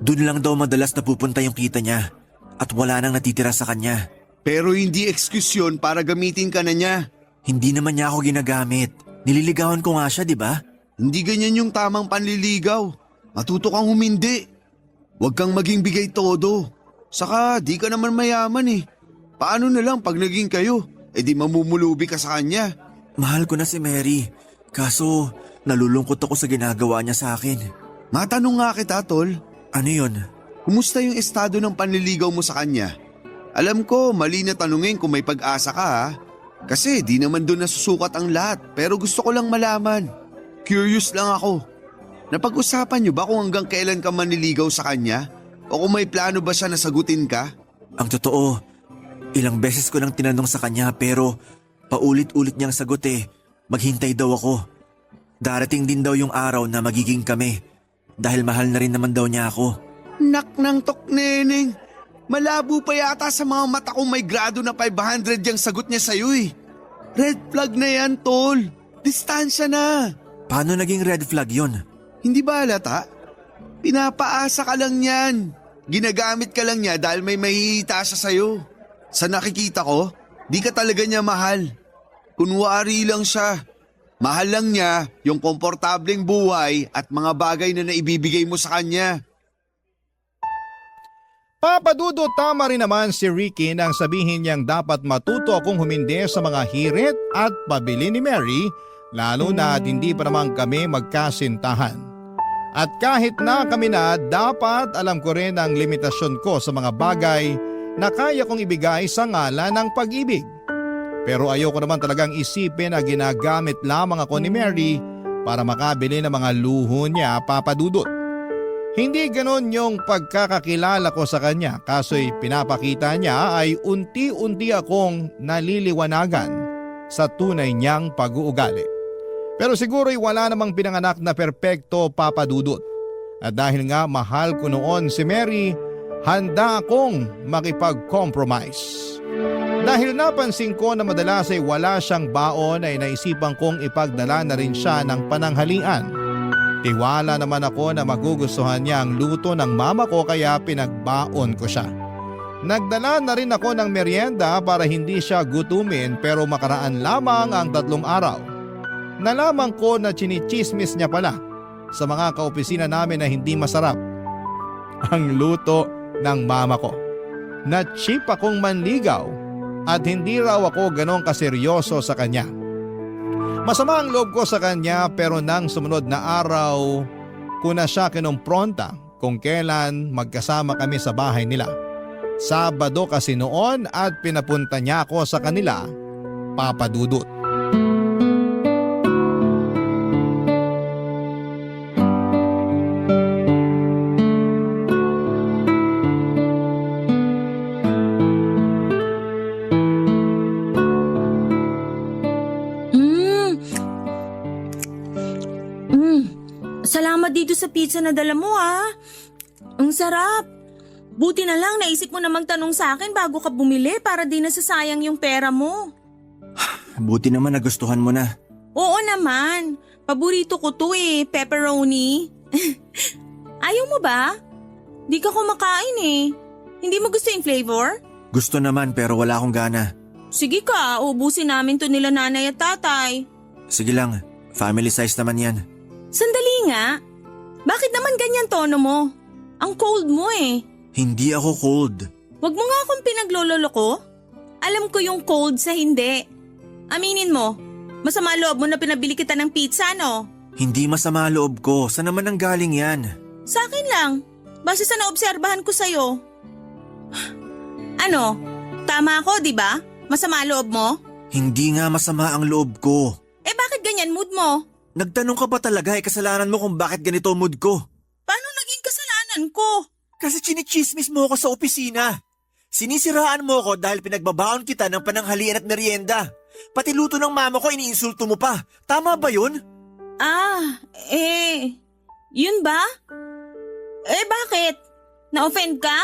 Doon lang daw madalas napupunta yung kita niya at wala nang natitira sa kanya. Pero hindi excuse yun para gamitin ka na niya. Hindi naman niya ako ginagamit. Nililigawan ko nga siya, di ba? Hindi ganyan yung tamang panliligaw. Matuto kang humindi. Huwag kang maging bigay todo. Saka di ka naman mayaman eh. Paano na lang pag naging kayo? E di mamumulubi ka sa kanya. Mahal ko na si Mary. Kaso, nalulungkot ako sa ginagawa niya sa akin. Matanong nga kita, tol. Ano yun? Kumusta yung estado ng panliligaw mo sa kanya? Alam ko, mali na tanungin kung may pag-asa ka ha. Kasi di naman doon nasusukat ang lahat. Pero gusto ko lang malaman. Curious lang ako. Napag-usapan niyo ba kung hanggang kailan ka manliligaw sa kanya? O kung may plano ba siya na sagutin ka? Ang totoo, ilang beses ko nang tinanong sa kanya pero paulit-ulit niyang sagot maghintay daw ako. Darating din daw yung araw na magiging kami dahil mahal na rin naman daw niya ako. Nak ng tok, neneng. Malabo pa yata sa mga mata kong may grado na 500 yung sagot niya sa'yo eh. Red flag na yan, tol. Distansya na. Paano naging red flag yun? Hindi ba halata? Pinapaasa ka lang yan. Ginagamit ka lang niya dahil may mahihita siya sa'yo. Sa nakikita ko, di ka talaga niya mahal. Kunwari lang siya. Mahal lang niya yung komportableng buhay at mga bagay na naibibigay mo sa kanya. Papadudo, tama rin naman si Ricky nang sabihin niyang dapat matuto akong humindi sa mga hirit at pabili ni Mary, lalo na at hindi pa naman kami magkasintahan. At kahit na kami na, dapat alam ko rin ang limitasyon ko sa mga bagay na kaya kong ibigay sa ngalan ng pag-ibig. Pero ayoko naman talagang isipin na ginagamit lamang ako ni Mary para makabili ng mga luho niya, Papadudot. Hindi ganon yung pagkakakilala ko sa kanya, kaso'y pinapakita niya ay unti-unti akong naliliwanagan sa tunay niyang pag-uugali. Pero siguro'y wala namang pinanganak na perpekto, Papadudot. At dahil nga mahal ko noon si Mary, handa akong makipag-compromise. Dahil napansin ko na madalas ay wala siyang baon ay naisipan kong ipagdala na rin siya ng pananghalian. Tiwala naman ako na magugustuhan niya ang luto ng mama ko kaya pinagbaon ko siya. Nagdala na rin ako ng merienda para hindi siya gutumin pero makaraan lamang ang 3 araw. Nalaman ko na chinichismis niya pala sa mga kaopisina namin na hindi masarap ang luto ng mama ko. Na-cheap akong manligaw at hindi raw ako ganong kaseryoso sa kanya. Masama ang loob ko sa kanya pero nang sumunod na araw ko na siya kinumpronta kung kailan magkasama kami sa bahay nila. Sabado kasi noon at pinapunta niya ako sa kanila, Papadudot. Salamat dito sa pizza na dala mo Ang sarap. Buti na lang naisip mo na magtanong sa akin bago ka bumili para di nasasayang yung pera mo. Buti naman nagustuhan mo na. Oo naman. Paborito ko to pepperoni. Ayaw mo ba? Di ka kumakain Hindi mo gusto yung flavor? Gusto naman pero wala akong gana. Sige ka, ubusin namin to nila nanay at tatay. Sige lang, family size naman yan. Sandali nga. Bakit naman ganyan tono mo? Ang cold mo Hindi ako cold. Wag mo nga akong pinaglololoko. Alam ko yung cold sa hindi. Aminin mo, masama loob mo na pinabili kita ng pizza, no? Hindi masama loob ko. Saan naman ang galing yan? Sa akin lang. Base sa naobserbahan ko sa'yo. Ano? Tama ako, di ba? Masama loob mo? Hindi nga masama ang loob ko. Bakit ganyan mood mo? Nagtanong ka ba talaga kasalanan mo kung bakit ganito ang mood ko? Paano naging kasalanan ko? Kasi chinichismis mo ako sa opisina. Sinisiraan mo ako dahil pinagbabaon kita ng pananghalian at merienda. Pati luto ng mama ko iniinsulto mo pa. Tama ba yun? Yun ba? Bakit? Na-offend ka?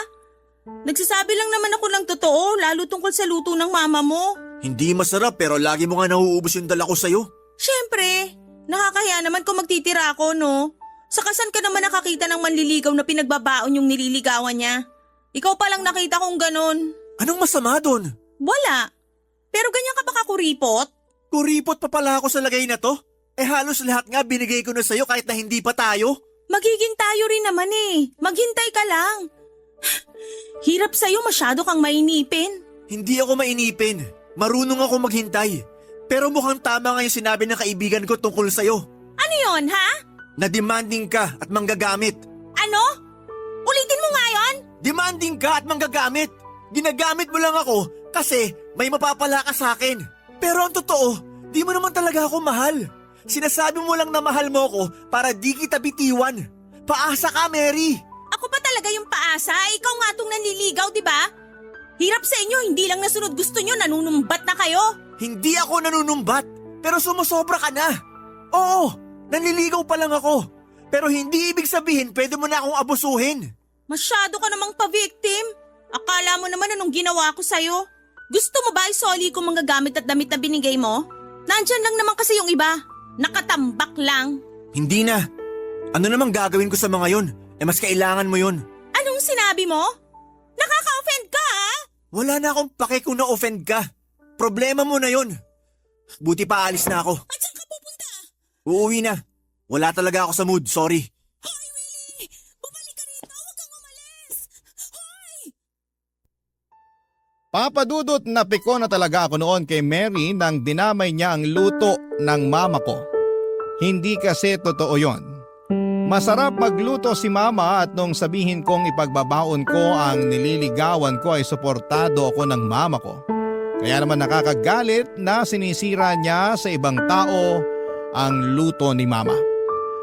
Nagsasabi lang naman ako ng totoo, lalo tungkol sa luto ng mama mo. Hindi masarap pero lagi mo nga nauubos yung dala ko sa'yo. Siyempre, nakakahiya naman kung magtitira ako, no? Sakasan ka naman nakakita ng manliligaw na pinagbabaon yung nililigawan niya? Ikaw palang nakita kong ganon. Anong masama doon? Wala. Pero ganyan ka ba kakuripot? Kuripot pa pala ako sa lagay na to? Halos lahat nga binigay ko na sa'yo kahit na hindi pa tayo. Magiging tayo rin naman eh. Maghintay ka lang. Hirap sa'yo, masyado kang mainipin. Hindi ako mainipin. Marunong ako maghintay. Pero mukhang tama nga yung sinabi ng kaibigan ko tungkol sa'yo. Ano yon, ha? Na demanding ka at manggagamit. Ano? Ulitin mo nga yon? Demanding ka at manggagamit. Ginagamit mo lang ako kasi may mapapala ka sa akin. Pero ang totoo, di mo naman talaga ako mahal. Sinasabi mo lang na mahal mo ako para di kita bitiwan. Paasa ka, Mary. Ako pa talaga yung paasa? Ikaw nga tong nanliligaw, di ba? Hirap sa inyo, hindi lang nasunod gusto nyo, nanunumbat na kayo. Hindi ako nanunumbat, pero sumusobra ka na. Oo, nanliligaw pa lang ako. Pero hindi ibig sabihin pwede mo na akong abusuhin. Masyado ka namang pa-victim. Akala mo naman anong ginawa ko sa'yo. Gusto mo ba isoli ko mga gamit at damit na binigay mo? Nandyan lang naman kasi yung iba. Nakatambak lang. Hindi na. Ano namang gagawin ko sa mga yon? Mas kailangan mo yon. Anong sinabi mo? Nakaka-offend ka, ha? Wala na akong pake kung na-offend ka. Problema mo na yon. Buti pa alis na ako. At saan ka pupunta? Uuwi na. Wala talaga ako sa mood, sorry. Hoy, Willie! Bumalik ka rito! Huwag kang umalis! Hoy! Papadudot na piko na talaga ako noon kay Mary nang dinamay niya ang luto ng mama ko. Hindi kasi totoo yon. Masarap magluto si mama at nung sabihin kong ipagbabaon ko ang nililigawan ko ay suportado ako ng mama ko. Kaya naman nakakagalit na sinisira niya sa ibang tao ang luto ni mama.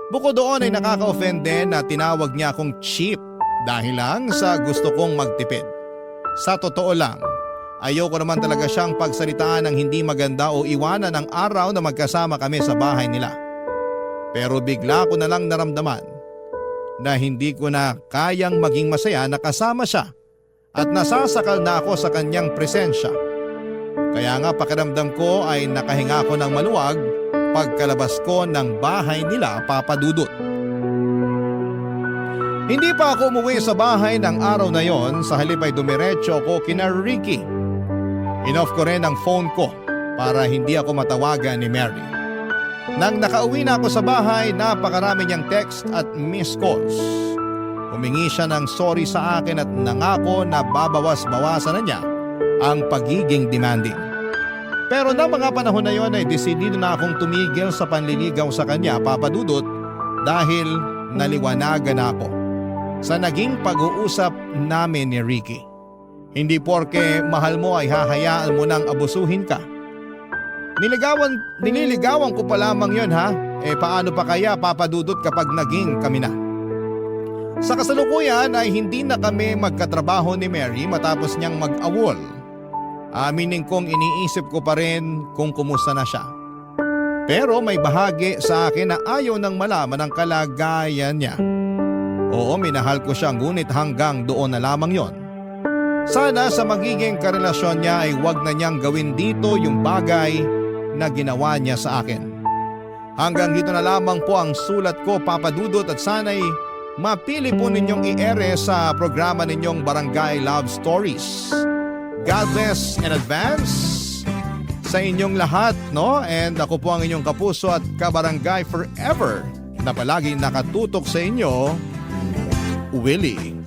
Bukod doon ay nakaka-offend din na tinawag niya akong cheap dahil lang sa gusto kong magtipid. Sa totoo lang, ayoko naman talaga siyang pagsalitaan ng hindi maganda o iwanan ang araw na magkasama kami sa bahay nila. Pero bigla ko na lang naramdaman na hindi ko na kayang maging masaya na kasama siya at nasasakal na ako sa kanyang presensya. Kaya nga pakiramdam ko ay nakahinga ako ng maluwag pagkalabas ko ng bahay nila, Papa Dudut. Hindi pa ako umuwi sa bahay ng araw na yon, sa halip ay dumiretso ako kina Ricky. Inoff ko rin ang phone ko para hindi ako matawagan ni Mary. Nang nakauwi na ako sa bahay, napakarami niyang text at missed calls. Humingi siya ng sorry sa akin at nangako na babawas-bawasan na niya ang pagiging demanding. Pero na mga panahon na yon ay desidido na akong tumigil sa panliligaw sa kanya, Papa Dudut, dahil naliwanagan ako sa naging pag-uusap namin ni Ricky. Hindi porke mahal mo ay hahayaan mo nang abusuhin ka. Nililigawan ko pa lamang yon, ha? Paano pa kaya, Papa Dudut, kapag naging kami na? Sa kasalukuyan ay hindi na kami magkatrabaho ni Mary matapos niyang mag-awol. Aminin kong iniisip ko pa rin kung kumusta na siya. Pero may bahagi sa akin na ayaw nang malaman ang kalagayan niya. Oo, minahal ko siya ngunit hanggang doon na lamang yon. Sana sa magiging karelasyon niya ay wag na niyang gawin dito yung bagay na ginawa niya sa akin. Hanggang dito na lamang po ang sulat ko, Papa Dudut, at sana'y mapili po ninyong i-ere sa programa ninyong Barangay Love Stories. God bless in advance sa inyong lahat, no? And ako po ang inyong kapuso at kabarangay forever na palagi nakatutok sa inyo, Willie.